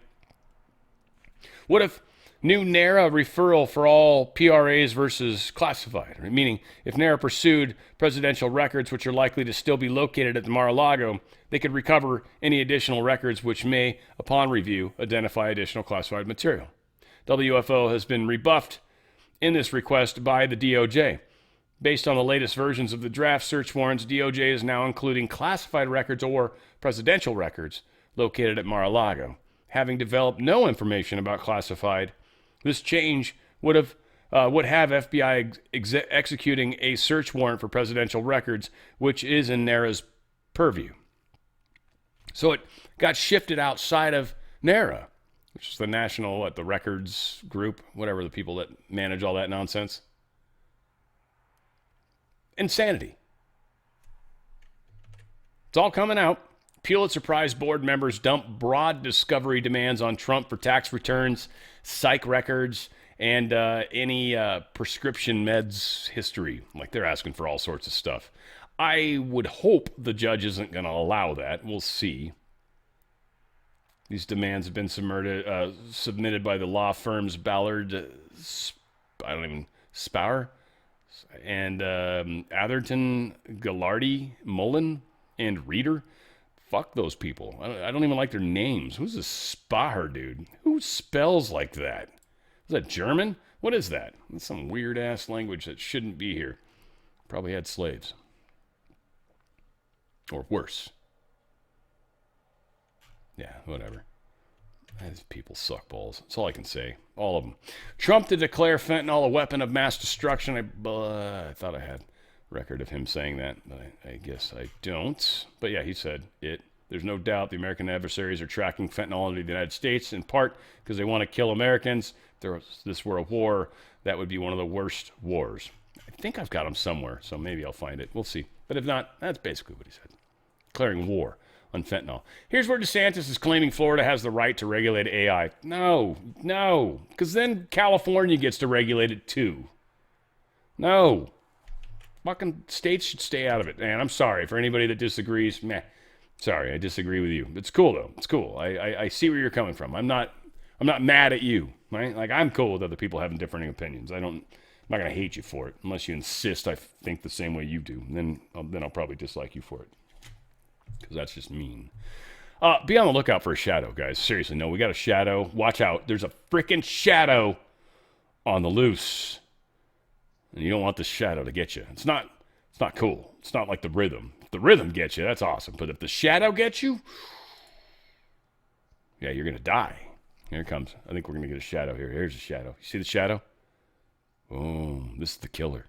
What if New NARA referral for all PRAs versus classified, meaning if NARA pursued presidential records which are likely to still be located at the Mar-a-Lago, they could recover any additional records which may, upon review, identify additional classified material. WFO has been rebuffed in this request by the DOJ. Based on the latest versions of the draft search warrants, DOJ is now including classified records or presidential records located at Mar-a-Lago. Having developed no information about classified, this change would have FBI executing a search warrant for presidential records, which is in NARA's purview. So it got shifted outside of NARA, which is the national, the records group, whatever, the people that manage all that nonsense. Insanity. It's all coming out. Pulitzer Prize board members dump broad discovery demands on Trump for tax returns, psych records, and any prescription meds history. Like, they're asking for all sorts of stuff. I would hope the judge isn't going to allow that. We'll see. These demands have been submitted by the law firms Ballard, Spower, and Atherton, Gallardi, Mullen, and Reeder. Fuck those people. I don't even like their names. Who's this Spaher dude? Who spells like that? Is that German? What is that? That's some weird-ass language that shouldn't be here. Probably had slaves. Or worse. Yeah, whatever. These people suck balls. That's all I can say. All of them. Trump to declare fentanyl a weapon of mass destruction. I thought I had record of him saying that, but I guess I don't. But yeah, he said it. There's no doubt the American adversaries are tracking fentanyl into the United States, in part because they want to kill Americans. If this were a war, that would be one of the worst wars. I think I've got him somewhere, so maybe I'll find it. We'll see. But if not, that's basically what he said. Declaring war on fentanyl. Here's where DeSantis is claiming Florida has the right to regulate AI. No, because then California gets to regulate it too. No. Fucking states should stay out of it. Man, I'm sorry for anybody that disagrees. Meh. Sorry, I disagree with you. It's cool though. It's cool. I see where you're coming from. I'm not mad at you, right? Like, I'm cool with other people having differing opinions. I'm not gonna hate you for it unless you insist I think the same way you do. Then I'll probably dislike you for it, because that's just mean. Be on the lookout for a shadow, guys. Seriously, no, we got a shadow. Watch out. There's a freaking shadow on the loose. And you don't want the shadow to get you. It's not cool. It's not like the rhythm. If the rhythm gets you, that's awesome. But if the shadow gets you, yeah, you're going to die. Here it comes. I think we're going to get a shadow here. Here's a shadow. You see the shadow? Boom. This is the killer.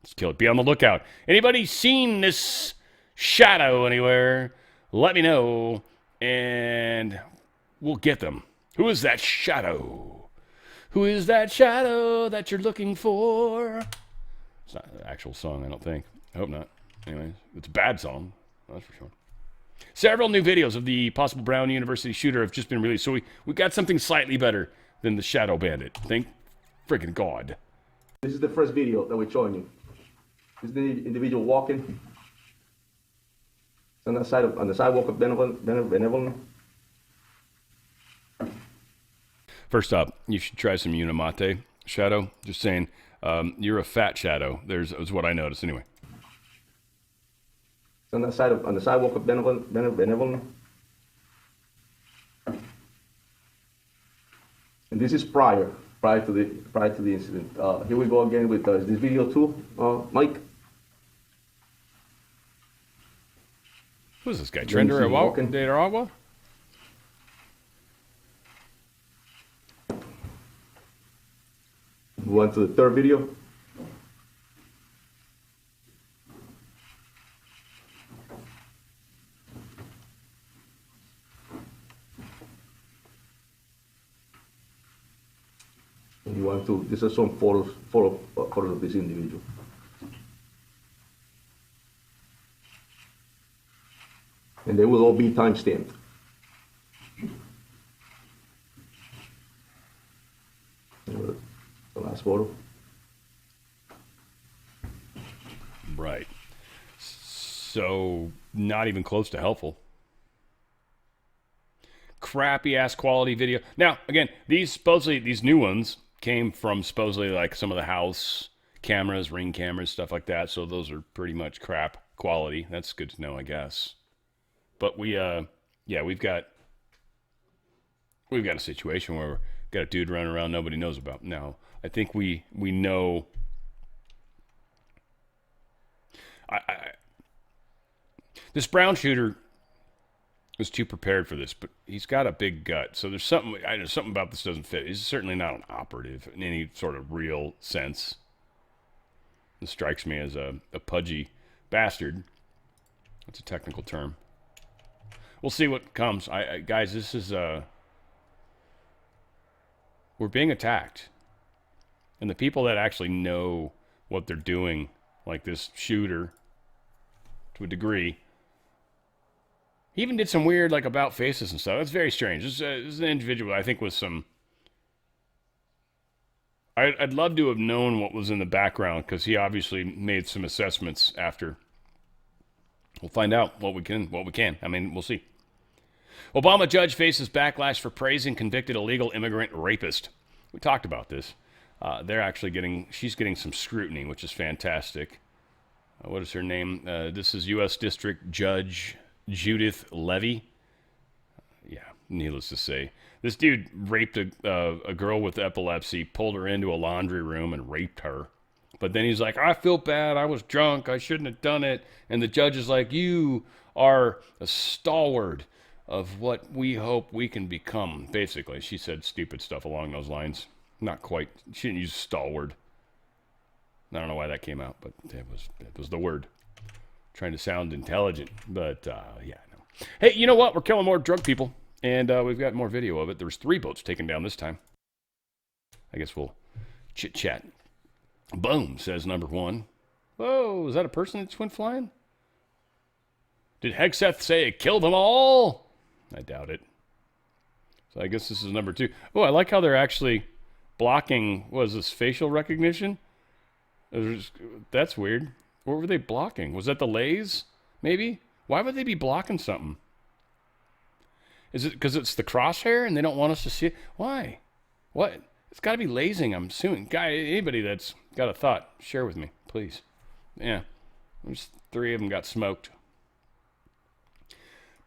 Let's kill it. Be on the lookout. Anybody seen this shadow anywhere? Let me know, and we'll get them. Who is that shadow? Who is that shadow that you're looking for? It's not an actual song, I don't think. I hope not. Anyways, it's a bad song, that's for sure. Several new videos of the possible Brown University shooter have just been released, so we got something slightly better than the Shadow Bandit. Thank freaking God. This is the first video that we're showing you. This is the individual walking on the sidewalk of Benevolent. First up, you should try some Unimate, Shadow. Just saying, you're a fat shadow. Is what I noticed anyway. On the sidewalk of Benevolent. And this is prior to the incident. Here we go again with this video too, Mike. Who's this guy? Trender Aragua? Move on to the third video. And you want to, this is some photos of this individual. And they will all be time-stamped. The last photo. Right. So, not even close to helpful. crappy ass quality video. Now, again, these new ones came from supposedly like some of the house cameras, Ring cameras, stuff like that. So those are pretty much crap quality. That's good to know, I guess. But we've got a situation where we've got a dude running around nobody knows about. Now, I think we know. This Brown shooter was too prepared for this, but he's got a big gut. So there's something about this doesn't fit. He's certainly not an operative in any sort of real sense. It strikes me as a pudgy bastard. That's a technical term. We'll see what comes. Guys, this is we're being attacked. And the people that actually know what they're doing, like this shooter, to a degree, he even did some weird, like, about faces and stuff. That's very strange. This is an individual, I think, with some... I'd love to have known what was in the background, because he obviously made some assessments after. We'll find out what we can. I mean, we'll see. Obama judge faces backlash for praising convicted illegal immigrant rapist. We talked about this. She's getting some scrutiny, which is fantastic. What is her name? This is U.S. District Judge Judith Levy. Yeah, needless to say. This dude raped a girl with epilepsy, pulled her into a laundry room and raped her. But then he's like, I feel bad. I was drunk. I shouldn't have done it. And the judge is like, you are a stalwart of what we hope we can become. Basically, she said stupid stuff along those lines. Not quite. She didn't use stalwart. I don't know why that came out, but it was the word. Trying to sound intelligent, but yeah, no. Hey, you know what? We're killing more drug people, and we've got more video of it. There was 3 boats taken down this time. I guess we'll chit-chat. Boom, says number 1. Whoa, is that a person that went flying? Did Hexeth say it killed them all? I doubt it. So I guess this is number 2. Oh, I like how they're actually blocking, what is this, facial recognition? That's weird. What were they blocking? Was that the lays? Maybe? Why would they be blocking something? Is it because it's the crosshair and they don't want us to see it? Why? What? It's got to be lasing, I'm assuming. Guy, anybody that's got a thought, share with me, please. Yeah. There's 3 of them got smoked.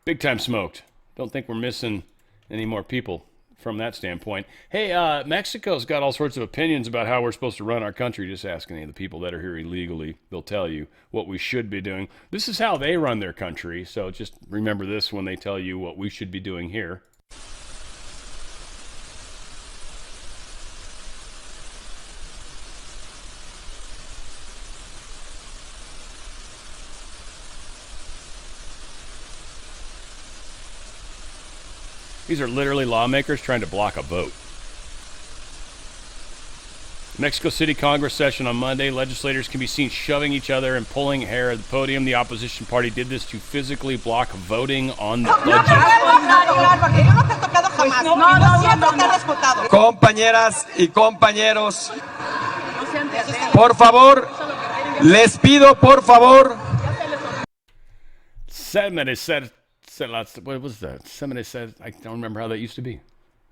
Big time smoked. Don't think we're missing any more people from that standpoint. Hey, Mexico's got all sorts of opinions about how we're supposed to run our country. Just ask any of the people that are here illegally. They'll tell you what we should be doing. This is how they run their country, so just remember this when they tell you what we should be doing here. These are literally lawmakers trying to block a vote. Mexico City Congress session on Monday. Legislators can be seen shoving each other and pulling hair at the podium. The opposition party did this to physically block voting on the budget. Compañeras y compañeros, por favor, les pido por favor. Somebody said, what was that? Somebody said, I don't remember how that used to be.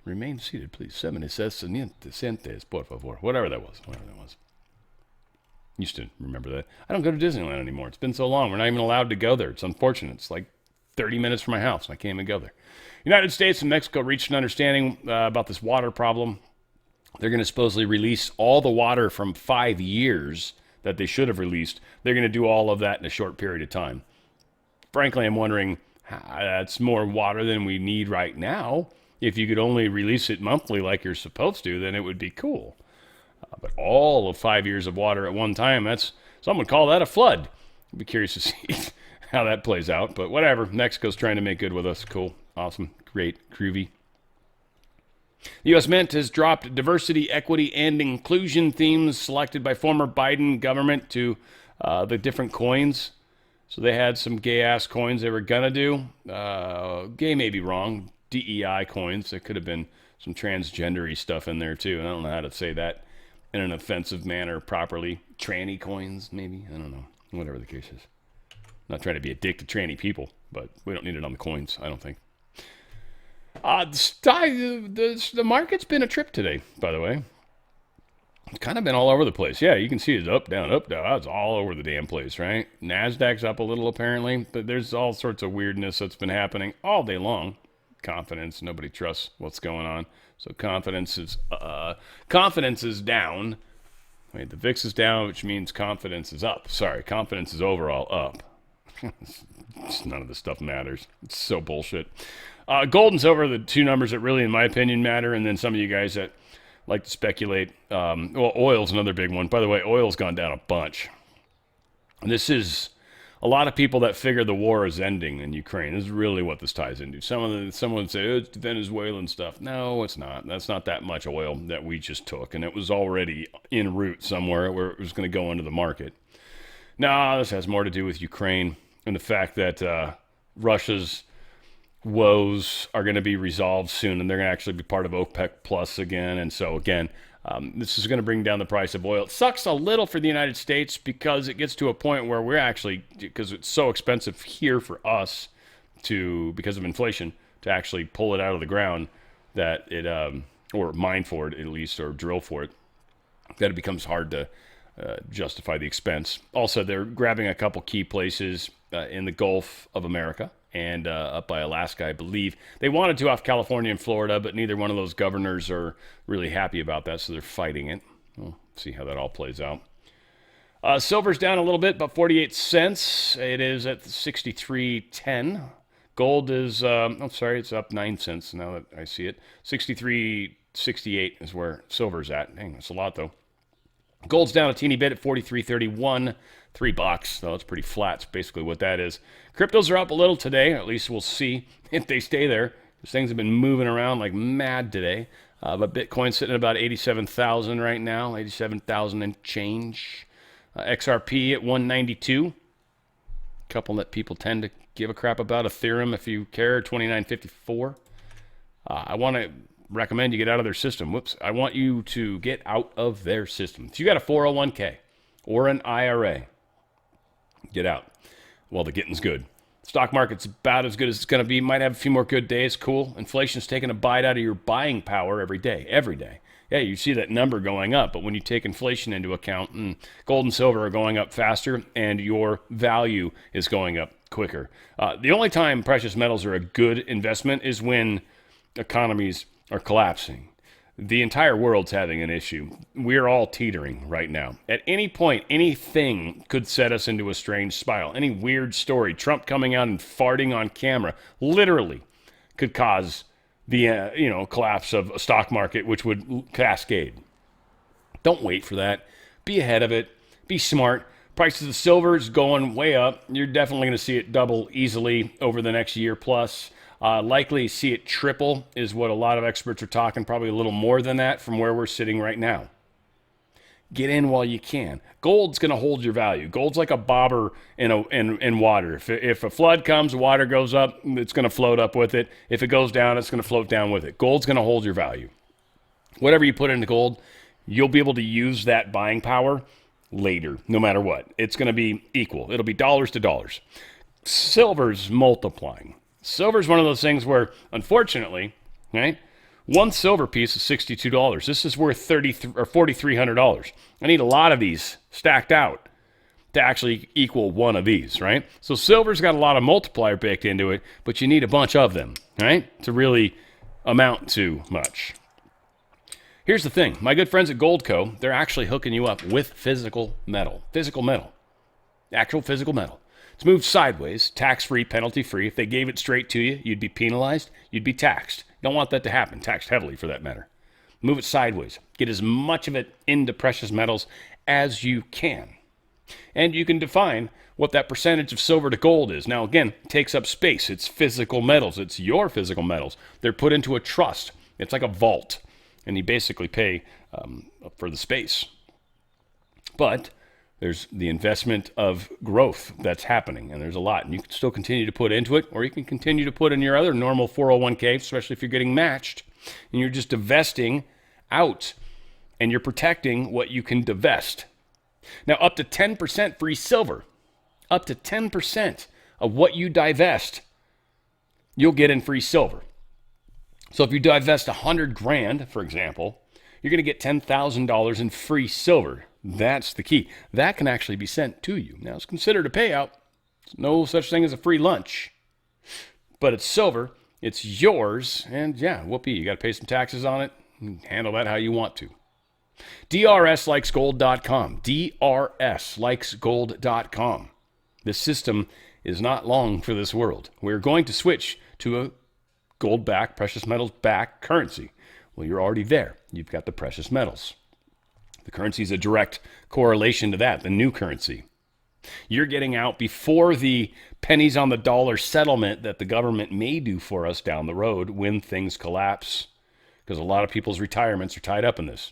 Remain seated, please. Somebody says, sientes, por favor. Whatever that was. Used to remember that. I don't go to Disneyland anymore. It's been so long. We're not even allowed to go there. It's unfortunate. It's like 30 minutes from my house. I can't even go there. United States and Mexico reached an understanding about this water problem. They're going to supposedly release all the water from 5 years that they should have released. They're going to do all of that in a short period of time. Frankly, I'm wondering, that's more water than we need right now. If you could only release it monthly like you're supposed to, then it would be cool. But all of 5 years of water at one time, some would call that a flood. I'd be curious to see how that plays out. But whatever, Mexico's trying to make good with us. Cool, awesome, great, groovy. The U.S. Mint has dropped diversity, equity, and inclusion themes selected by former Biden government to the different coins. So they had some gay-ass coins they were going to do. Gay may be wrong. DEI coins. There could have been some transgender-y stuff in there, too. And I don't know how to say that in an offensive manner properly. Tranny coins, maybe? I don't know. Whatever the case is. I'm not trying to be a dick to tranny people, but we don't need it on the coins, I don't think. The market's been a trip today, by the way. It's kind of been all over the place. Yeah, you can see it's up, down, up, down. It's all over the damn place, right? NASDAQ's up a little, apparently, but there's all sorts of weirdness that's been happening all day long. Confidence, nobody trusts what's going on. So confidence is down. Wait, the VIX is down, which means confidence is up. Sorry, confidence is overall up. None of this stuff matters. It's so bullshit. Gold and silver are the two numbers that really, in my opinion, matter. And then some of you guys that like to speculate. Well, oil's another big one. By the way, oil's gone down a bunch. And this is a lot of people that figure the war is ending in Ukraine. This is really what this ties into. Someone say, oh, it's Venezuelan stuff. No, it's not. That's not that much oil that we just took. And it was already en route somewhere where it was going to go into the market. No, this has more to do with Ukraine and the fact that Russia's woes are going to be resolved soon, and they're going to actually be part of OPEC Plus again. And so, again, this is going to bring down the price of oil. It sucks a little for the United States because it gets to a point where we're actually, because it's so expensive here for us because of inflation, to actually pull it out of the ground, that it, or mine for it at least, or drill for it, that it becomes hard to justify the expense. Also, they're grabbing a couple key places in the Gulf of America and up by Alaska, I believe. They wanted to off California and Florida, but neither one of those governors are really happy about that, so they're fighting it. We'll see how that all plays out. Silver's down a little bit, about 48 cents. It is at 63.10. Gold is, it's up 9 cents now that I see it. 63.68 is where silver's at. Dang, that's a lot, though. Gold's down a teeny bit at 43.31, $3. So it's pretty flat. It's basically what that is. Cryptos are up a little today. At least we'll see if they stay there. These things have been moving around like mad today. But Bitcoin's sitting at about 87,000 right now, 87,000 and change. XRP at 192. A couple that people tend to give a crap about. Ethereum, if you care, 29.54. I want to recommend you get out of their system. I want you to get out of their system. If you got a 401k or an IRA, get out. Well, the getting's good. Stock market's about as good as it's going to be. Might have a few more good days. Cool. Inflation's taking a bite out of your buying power every day. Every day. Yeah, you see that number going up, but when you take inflation into account, gold and silver are going up faster, and your value is going up quicker. The only time precious metals are a good investment is when economies are collapsing. The entire world's having an issue. We're all teetering right now. At any point, anything could set us into a strange spiral. Any weird story, Trump coming out and farting on camera, literally could cause the collapse of a stock market, which would cascade. Don't wait for that. Be ahead of it. Be smart. Prices of silver is going way up. You're definitely going to see it double easily over the next year plus. Likely see it triple is what a lot of experts are talking, probably a little more than that from where we're sitting right now. Get in while you can. Gold's going to hold your value. Gold's like a bobber in water. If a flood comes, water goes up, it's going to float up with it. If it goes down, it's going to float down with it. Gold's going to hold your value. Whatever you put into gold, you'll be able to use that buying power later, no matter what. It's going to be equal. It'll be dollars to dollars. Silver's multiplying. Silver's one of those things where, unfortunately, right, one silver piece is $62. This is worth $4,300. I need a lot of these stacked out to actually equal one of these, right? So silver's got a lot of multiplier baked into it, but you need a bunch of them, right, to really amount to much. Here's the thing. My good friends at Goldco, they're actually hooking you up with physical metal. Physical metal. Actual physical metal. It's moved sideways, tax-free, penalty-free. If they gave it straight to you, you'd be penalized. You'd be taxed. You don't want that to happen. Taxed heavily, for that matter. Move it sideways. Get as much of it into precious metals as you can. And you can define what that percentage of silver to gold is. Now, again, it takes up space. It's physical metals. It's your physical metals. They're put into a trust. It's like a vault. And you basically pay for the space. But there's the investment of growth that's happening, and there's a lot. And you can still continue to put into it, or you can continue to put in your other normal 401k, especially if you're getting matched, and you're just divesting out, and you're protecting what you can divest. Now, up to 10% free silver, up to 10% of what you divest, you'll get in free silver. So if you divest $100,000, for example, you're going to get $10,000 in free silver. That's the key. That can actually be sent to you. Now, it's considered a payout. There's no such thing as a free lunch. But it's silver. It's yours. And yeah, whoopee, you got to pay some taxes on it. Handle that how you want to. DRSlikesgold.com. DRSlikesgold.com. This system is not long for this world. We're going to switch to a gold-backed, precious metals-backed currency. Well, you're already there. You've got the precious metals. The currency is a direct correlation to that, the new currency. You're getting out before the pennies on the dollar settlement that the government may do for us down the road when things collapse, because a lot of people's retirements are tied up in this.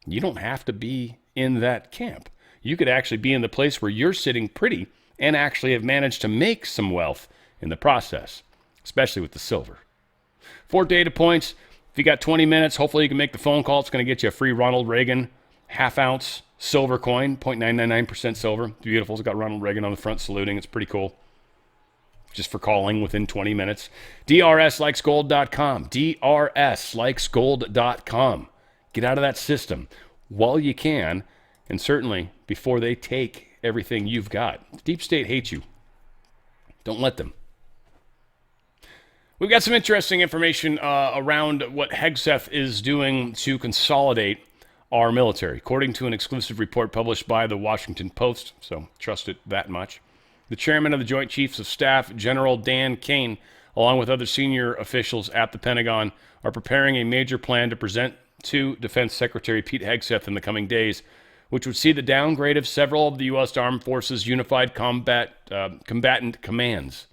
You don't have to be in that camp. You could actually be in the place where you're sitting pretty and actually have managed to make some wealth in the process, especially with the silver. 4 data points. If you got 20 minutes, hopefully you can make the phone call. It's going to get you a free Ronald Reagan half-ounce silver coin, 0.999% silver. Beautiful. It's got Ronald Reagan on the front saluting. It's pretty cool. Just for calling within 20 minutes. DRSlikesgold.com. DRSlikesgold.com. Get out of that system while you can, and certainly before they take everything you've got. The deep state hates you. Don't let them. We've got some interesting information around what Hegseth is doing to consolidate our military, according to an exclusive report published by the Washington Post, so trust it that much. The chairman of the Joint Chiefs of Staff, General Dan Kane, along with other senior officials at the Pentagon, are preparing a major plan to present to Defense Secretary Pete Hegseth in the coming days, which would see the downgrade of several of the U.S. Armed Forces Unified Combatant Commands.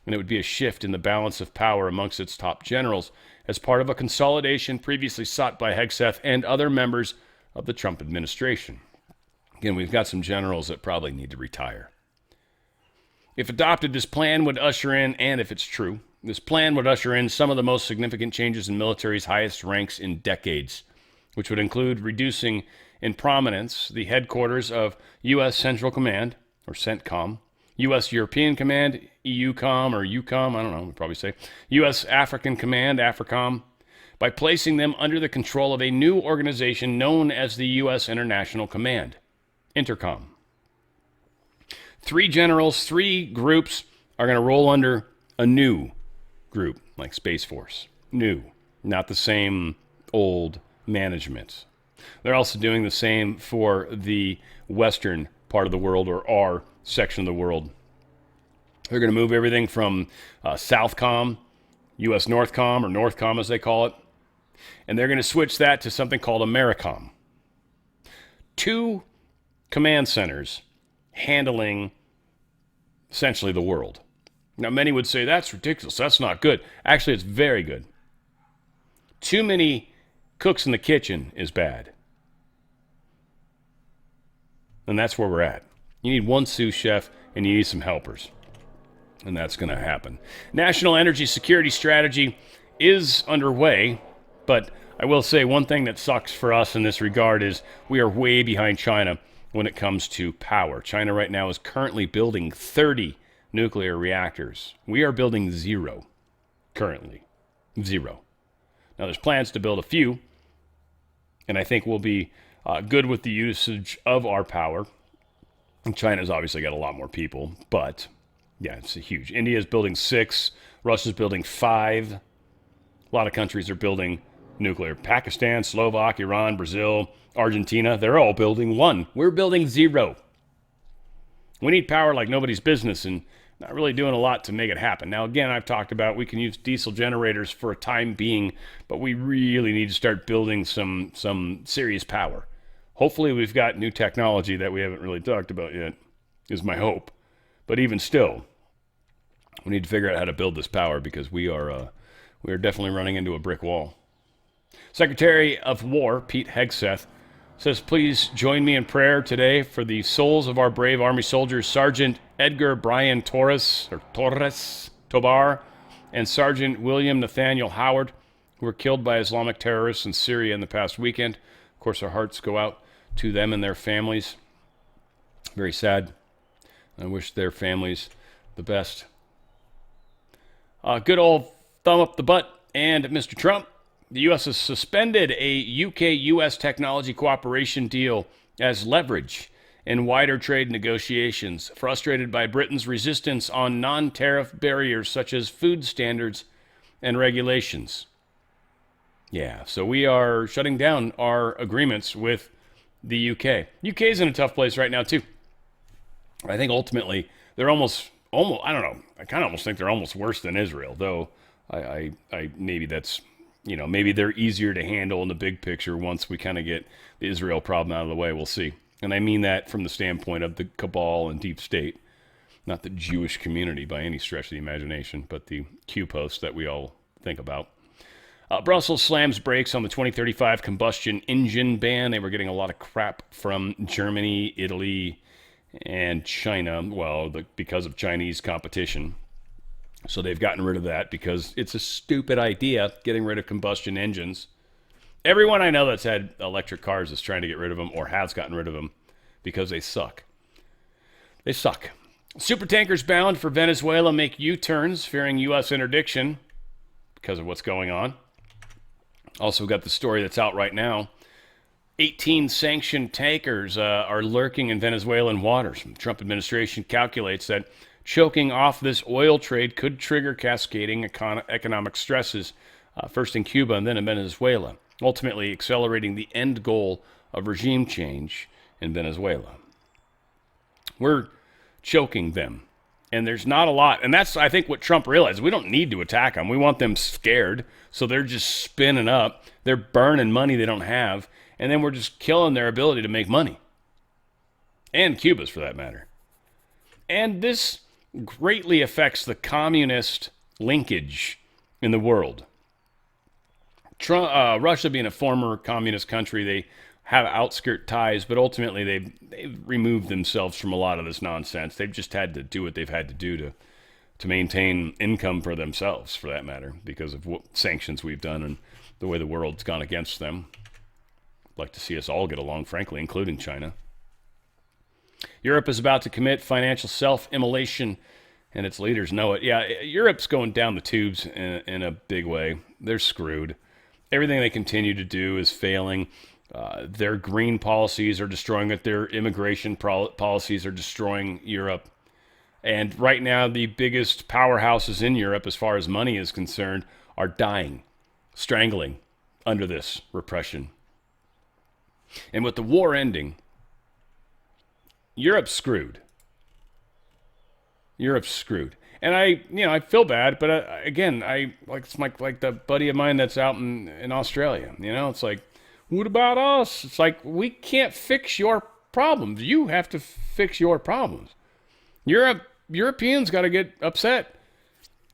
And it would be a shift in the balance of power amongst its top generals as part of a consolidation previously sought by Hegseth and other members of the Trump administration. Again, we've got some generals that probably need to retire. If adopted, this plan would usher in, and if it's true, this plan would usher in some of the most significant changes in military's highest ranks in decades, which would include reducing in prominence the headquarters of U.S. Central Command, or CENTCOM, U.S. European Command, EUCOM, or EUCOM, I don't know, we'd probably say, U.S. African Command, AFRICOM, by placing them under the control of a new organization known as the U.S. International Command, Intercom. 3 generals, 3 groups are going to roll under a new group, like Space Force. New, not the same old management. They're also doing the same for the western part of the world, or our section of the world. They're going to move everything from Southcom, U.S. Northcom, or Northcom as they call it, and they're going to switch that to something called AMERICOM. 2 command centers handling essentially the world. Now, many would say that's ridiculous. That's not good. Actually, it's very good. Too many cooks in the kitchen is bad. And that's where we're at. You need one sous chef and you need some helpers. And that's going to happen. National Energy Security Strategy is underway, but I will say one thing that sucks for us in this regard is we are way behind China when it comes to power. China right now is currently building 30 nuclear reactors. We are building 0 currently. 0. Now there's plans to build a few, and I think we'll be good with the usage of our power. And China's obviously got a lot more people, but yeah, it's huge. India's building 6, Russia's building 5. A lot of countries are building nuclear. Pakistan, Slovak, Iran, Brazil, Argentina, they're all building 1. We're building 0. We need power like nobody's business and not really doing a lot to make it happen. Now, again, I've talked about we can use diesel generators for a time being, but we really need to start building some serious power. Hopefully we've got new technology that we haven't really talked about yet, is my hope. But even still, we need to figure out how to build this power because we are definitely running into a brick wall. Secretary of War, Pete Hegseth, says, please join me in prayer today for the souls of our brave Army soldiers, Sergeant Edgar Brian Torres Tobar, and Sergeant William Nathaniel Howard, who were killed by Islamic terrorists in Syria in the past weekend. Of course, our hearts go out to them and their families. Very sad. I wish their families the best. Good old thumb up the butt And Mr. Trump, the U.S. has suspended a UK-U.S. technology cooperation deal as leverage in wider trade negotiations, frustrated by Britain's resistance on non-tariff barriers such as food standards and regulations. Yeah, so we are shutting down our agreements with the UK. UK is in a tough place right now, too. I think ultimately they're almost, I don't know, I kind of almost think they're almost worse than Israel, though I maybe that's, maybe they're easier to handle in the big picture once we kind of get the Israel problem out of the way. We'll see. And I mean that from the standpoint of the cabal and deep state, not the Jewish community by any stretch of the imagination, but the Q post that we all think about. Brussels slams brakes on the 2035 combustion engine ban. They were getting a lot of crap from Germany, Italy, and China, because of Chinese competition. So they've gotten rid of that because it's a stupid idea, getting rid of combustion engines. Everyone I know that's had electric cars is trying to get rid of them or has gotten rid of them because they suck. They suck. Supertankers bound for Venezuela make U-turns, fearing U.S. interdiction because of what's going on. Also got the story that's out right now. 18 sanctioned tankers are lurking in Venezuelan waters. The Trump administration calculates that choking off this oil trade could trigger cascading economic stresses, first in Cuba and then in Venezuela, ultimately accelerating the end goal of regime change in Venezuela. We're choking them, and there's not a lot. And that's, I think, what Trump realized. We don't need to attack them. We want them scared, so they're just spinning up. They're burning money they don't have, and then we're just killing their ability to make money. And Cuba's, for that matter. And this greatly affects the communist linkage in the world. Russia being a former communist country, they have outskirt ties, but ultimately they've removed themselves from a lot of this nonsense. They've just had to do what they've had to do to maintain income for themselves, for that matter, because of what sanctions we've done and the way the world's gone against them. I'd like to see us all get along, frankly, including China. Europe is about to commit financial self-immolation, and its leaders know it. Yeah, Europe's going down the tubes in a big way. They're screwed. Everything they continue to do is failing. Their green policies are destroying it. Their immigration policies are destroying Europe. And right now, the biggest powerhouses in Europe, as far as money is concerned, are dying, strangling under this repression. And with the war ending, Europe's screwed. Europe's screwed. And I feel bad, but again, it's like the buddy of mine that's out in Australia. It's like, what about us? It's like, we can't fix your problems. You have to fix your problems. Europeans got to get upset.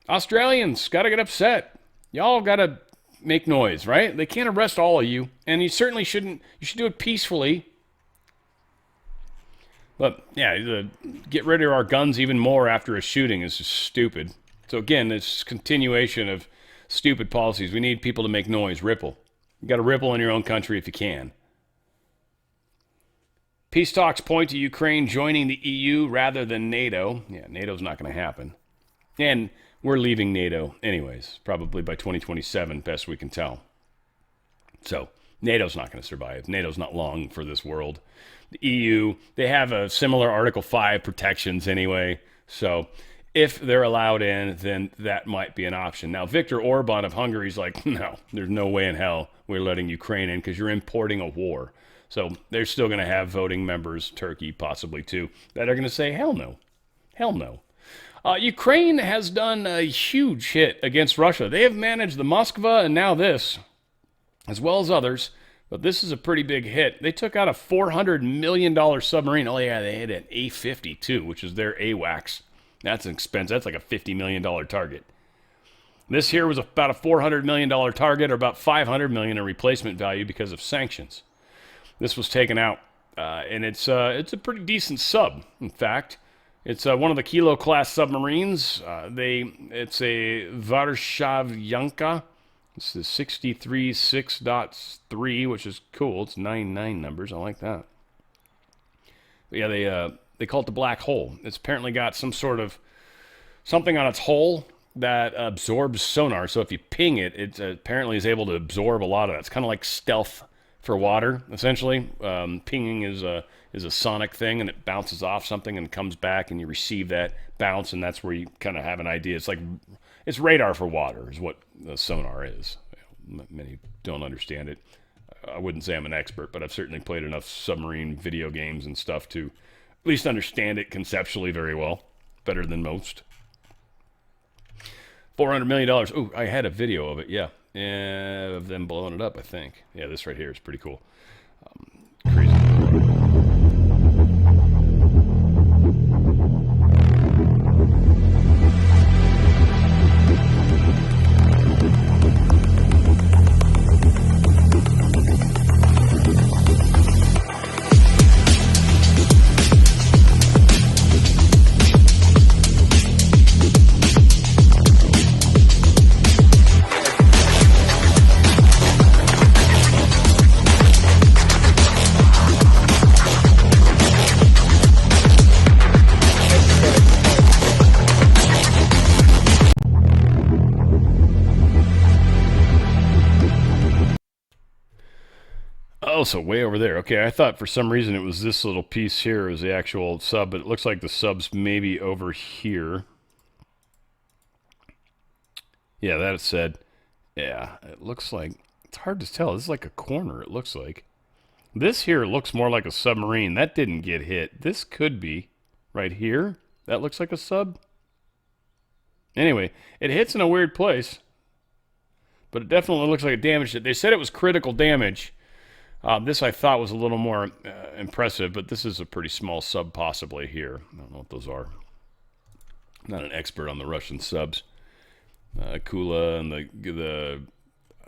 Australians got to get upset. Y'all got to make noise, right? They can't arrest all of you, and you certainly shouldn't. You should do it peacefully. But yeah, get rid of our guns even more after a shooting is just stupid. So again, this continuation of stupid policies. We need people to make noise, ripple. You got to ripple in your own country if you can. Peace talks point to Ukraine joining the EU rather than NATO. Yeah, NATO's not going to happen. And we're leaving NATO anyways, probably by 2027, best we can tell. So NATO's not going to survive. NATO's not long for this world. The EU, they have a similar Article 5 protections anyway. So if they're allowed in, then that might be an option. Now, Viktor Orban of Hungary's like, no, there's no way in hell we're letting Ukraine in because you're importing a war. So they're still going to have voting members, Turkey possibly too, that are going to say, hell no. Hell no. Ukraine has done a huge hit against Russia. They have managed the Moskva and now this, as well as others. But this is a pretty big hit. They took out a $400 million submarine. Oh, yeah, they hit an A-50, too, which is their AWACS. That's an expense. That's like a $50 million target. This here was about a $400 million target, or about $500 million in replacement value because of sanctions. This was taken out, and it's a pretty decent sub, in fact. It's one of the Kilo-class submarines. It's a Varshavyanka. It's the 63.6.3, which is cool. It's 99 numbers. I like that. But yeah, they call it the black hole. It's apparently got something on its hull that absorbs sonar. So if you ping it, it apparently is able to absorb a lot of that. It's kind of like stealth for water, essentially. Pinging is a sonic thing, and it bounces off something and comes back, and you receive that bounce, and that's where you kind of have an idea. It's radar for water is what the sonar is. Many don't understand it. I wouldn't say I'm an expert, but I've certainly played enough submarine video games and stuff to at least understand it conceptually very well, better than most. $400 million. Oh, I had a video of it, yeah. Of them blowing it up, I think. Yeah, this right here is pretty cool. Crazy. Oh, so way over there. Okay, I thought for some reason it was this little piece here is the actual sub, but it looks like the sub's maybe over here. Yeah, that it said. Yeah, it looks like, it's hard to tell. This is like a corner, it looks like. This here looks more like a submarine. That didn't get hit. This could be right here. That looks like a sub. Anyway, it hits in a weird place, but it definitely looks like it damaged it. They said it was critical damage. This I thought was a little more impressive, but this is a pretty small sub possibly here. I don't know what those are. I'm not an expert on the Russian subs. Kula and the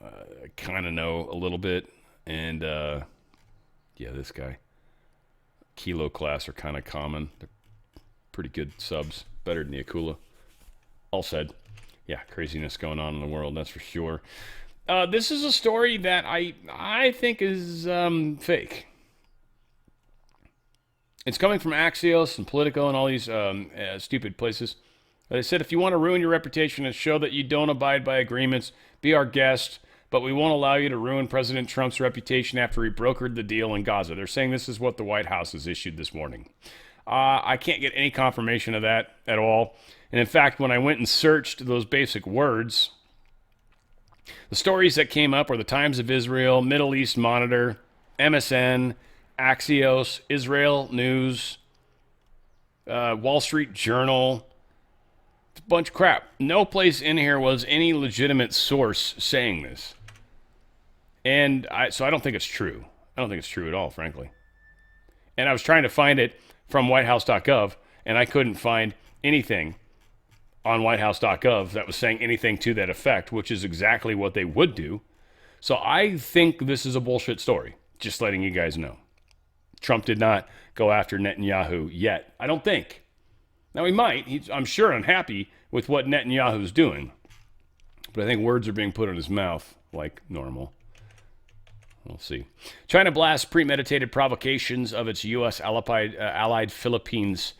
I kind of know a little bit. And, yeah, this guy. Kilo class are kind of common. They're pretty good subs. Better than the Akula. All said. Yeah, craziness going on in the world, that's for sure. This is a story that I think is fake. It's coming from Axios and Politico and all these stupid places. They said, if you want to ruin your reputation and show that you don't abide by agreements, be our guest, but we won't allow you to ruin President Trump's reputation after he brokered the deal in Gaza. They're saying this is what the White House has issued this morning. I can't get any confirmation of that at all. And in fact, when I went and searched those basic words, the stories that came up were the Times of Israel, Middle East Monitor, MSN, Axios, Israel News, Wall Street Journal. It's a bunch of crap. No place in here was any legitimate source saying this. And so I don't think it's true. I don't think it's true at all, frankly. And I was trying to find it from whitehouse.gov, and I couldn't find anything on whitehouse.gov that was saying anything to that effect, which is exactly what they would do. So I think this is a bullshit story, just letting you guys know. Trump did not go after Netanyahu yet, I don't think. Now he might. I'm sure unhappy with what Netanyahu's doing. But I think words are being put in his mouth like normal. We'll see. China blasts premeditated provocations of its U.S. allied Philippines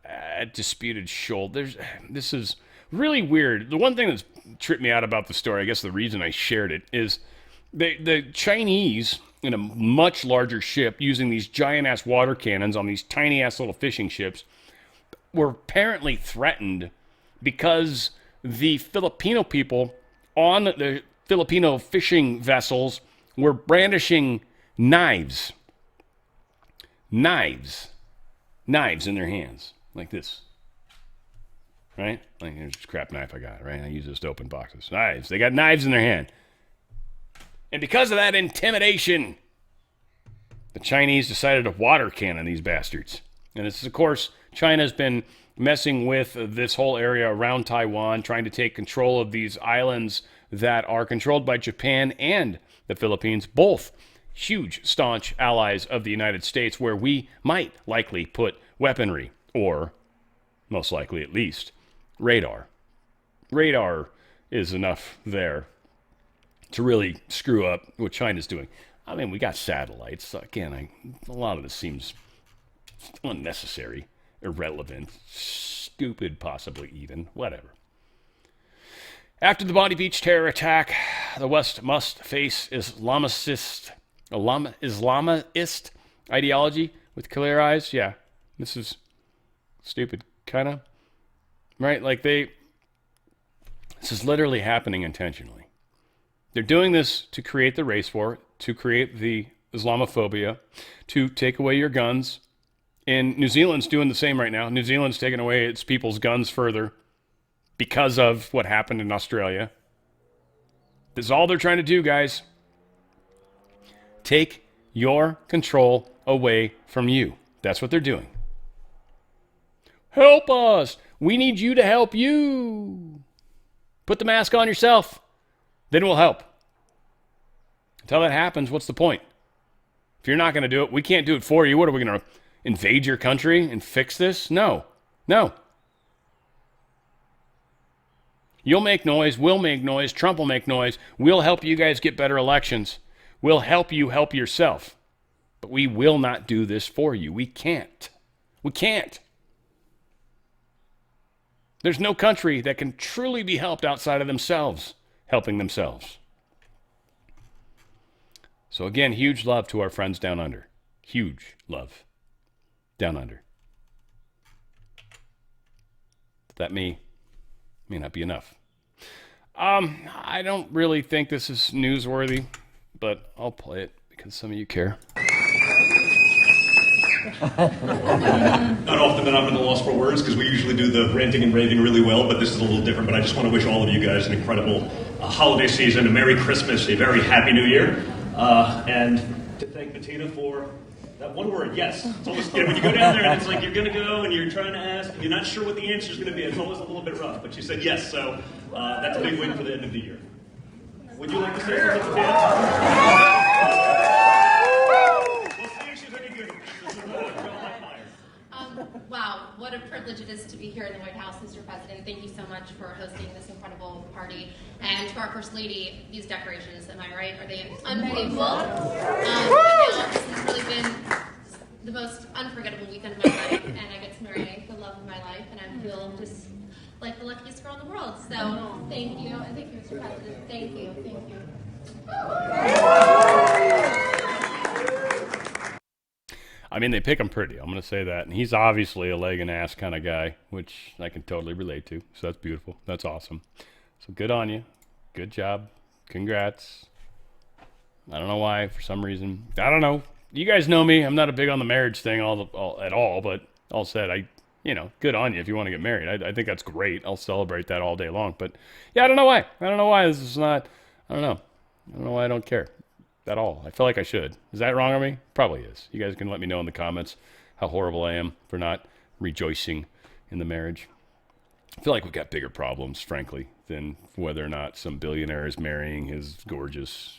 at disputed shoal. This is really weird. The one thing that's tripped me out about the story, I guess the reason I shared it, is the Chinese in a much larger ship using these giant-ass water cannons on these tiny-ass little fishing ships were apparently threatened because the Filipino people on the Filipino fishing vessels were brandishing knives. Knives in their hands, like this. Right? Like, here's this crap knife I got, right? I use this to open boxes. Knives. They got knives in their hand. And because of that intimidation, the Chinese decided to water cannon these bastards. And this is, of course, China's been messing with this whole area around Taiwan, trying to take control of these islands that are controlled by Japan and the Philippines, both huge, staunch allies of the United States, where we might likely put weaponry, or most likely at least radar. Radar is enough there to really screw up what China's doing. I mean, we got satellites. Again, a lot of this seems unnecessary, irrelevant, stupid, possibly even, whatever. After the Bondi Beach terror attack, the West must face Islamist ideology with clear eyes. Yeah, this is stupid, kind of. Right? Like this is literally happening intentionally. They're doing this to create the race war, to create the Islamophobia, to take away your guns. And New Zealand's doing the same right now. New Zealand's taking away its people's guns further because of what happened in Australia. This is all they're trying to do, guys. Take your control away from you. That's what they're doing. Help us. We need you to help you. Put the mask on yourself. Then we'll help. Until that happens, what's the point? If you're not going to do it, we can't do it for you. What are we going to invade your country and fix this? No. You'll make noise. We'll make noise. Trump will make noise. We'll help you guys get better elections. We'll help you help yourself. But we will not do this for you. We can't. We can't. There's no country that can truly be helped outside of themselves, helping themselves. So again, huge love to our friends down under. Huge love down under. But that may not be enough. I don't really think this is newsworthy, but I'll play it because some of you care. Not often that I'm at a loss for words because we usually do the ranting and raving really well, but this is a little different. But I just want to wish all of you guys an incredible holiday season, a Merry Christmas, a very Happy New Year, and to thank Bettina for that one word, yes. It's always, when you go down there and it's like you're going to go and you're trying to ask, you're not sure what the answer is going to be. It's always a little bit rough, but she said yes, so that's a big win for the end of the year. Would you like to say something, Bettina? Wow, what a privilege it is to be here in the White House, Mr. President. Thank you so much for hosting this incredible party. And to our First Lady, these decorations, am I right? Are they unbelievable? This has really been the most unforgettable weekend of my life, and I get to marry the love of my life, and I feel just like the luckiest girl in the world. So thank you, and thank you, Mr. President. Thank you. I mean, they pick him pretty. I'm going to say that. And he's obviously a leg and ass kind of guy, which I can totally relate to. So that's beautiful. That's awesome. So good on you. Good job. Congrats. I don't know why, for some reason. I don't know. You guys know me. I'm not a big on the marriage thing at all, but all said, good on you if you want to get married. I think that's great. I'll celebrate that all day long. But yeah, I don't know why. This is not, I don't know why I don't care at all. I feel like I should. Is that wrong of me? Probably is. You guys can let me know in the comments how horrible I am for not rejoicing in the marriage. I feel like we've got bigger problems, frankly, than whether or not some billionaire is marrying his gorgeous,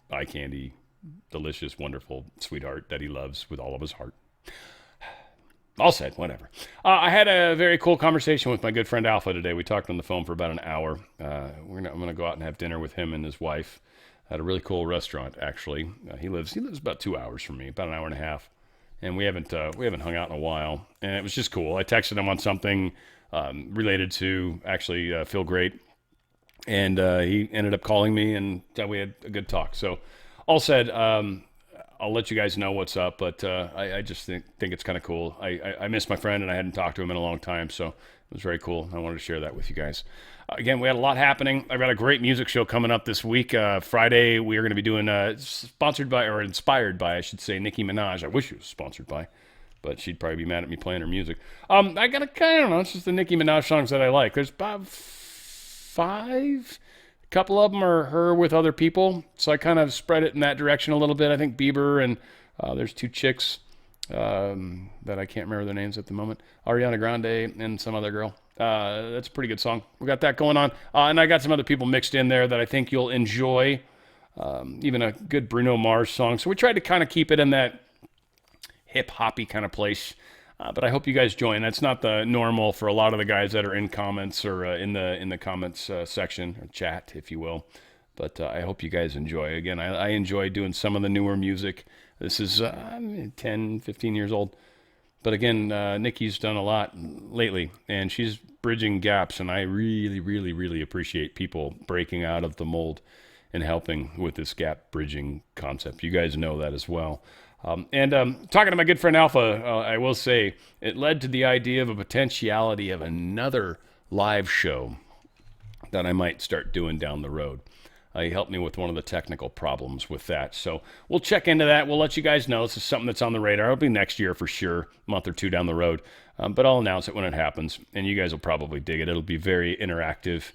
eye candy, delicious, wonderful sweetheart that he loves with all of his heart. All said, whatever. I had a very cool conversation with my good friend Alpha today. We talked on the phone for about an hour. I'm going to go out and have dinner with him and his wife at a really cool restaurant, actually. He lives about 2 hours from me, about an hour and a half. And we haven't hung out in a while. And it was just cool. I texted him on something related to actually Feel Great. And he ended up calling me, and we had a good talk. So all said, I'll let you guys know what's up. But I just think it's kind of cool. I miss my friend, and I hadn't talked to him in a long time. So it was very cool. I wanted to share that with you guys. Again, we had a lot happening. I've got a great music show coming up this week. Friday, we are going to be doing inspired by, I should say, Nicki Minaj. I wish it was sponsored by, but she'd probably be mad at me playing her music. I got I don't know, it's just the Nicki Minaj songs that I like. There's about 5. A couple of them are her with other people, so I kind of spread it in that direction a little bit. I think Bieber and there's 2 chicks that I can't remember their names at the moment. Ariana Grande and some other girl. That's a pretty good song. We got that going on. And I got some other people mixed in there that I think you'll enjoy. Even a good Bruno Mars song. So we tried to kind of keep it in that hip-hoppy kind of place. But I hope you guys join. That's not the normal for a lot of the guys that are in comments or in the comments section or chat, if you will. But I hope you guys enjoy. Again, I enjoy doing some of the newer music. This is 10, 15 years old. But again, Nikki's done a lot lately, and she's bridging gaps, and I really, really, really appreciate people breaking out of the mold and helping with this gap bridging concept. You guys know that as well. Talking to my good friend Alpha, I will say it led to the idea of a potentiality of another live show that I might start doing down the road. He helped me with one of the technical problems with that. So we'll check into that. We'll let you guys know. This is something that's on the radar. It'll be next year for sure, a month or two down the road. But I'll announce it when it happens, and you guys will probably dig it. It'll be very interactive.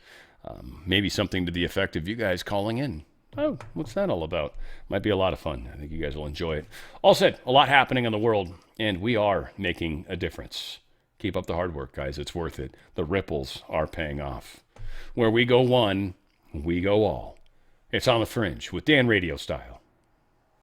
Maybe something to the effect of you guys calling in. Oh, what's that all about? Might be a lot of fun. I think you guys will enjoy it. All said, a lot happening in the world, and we are making a difference. Keep up the hard work, guys. It's worth it. The ripples are paying off. Where we go one, we go all. It's on the Fringe with Dan RadioStyle.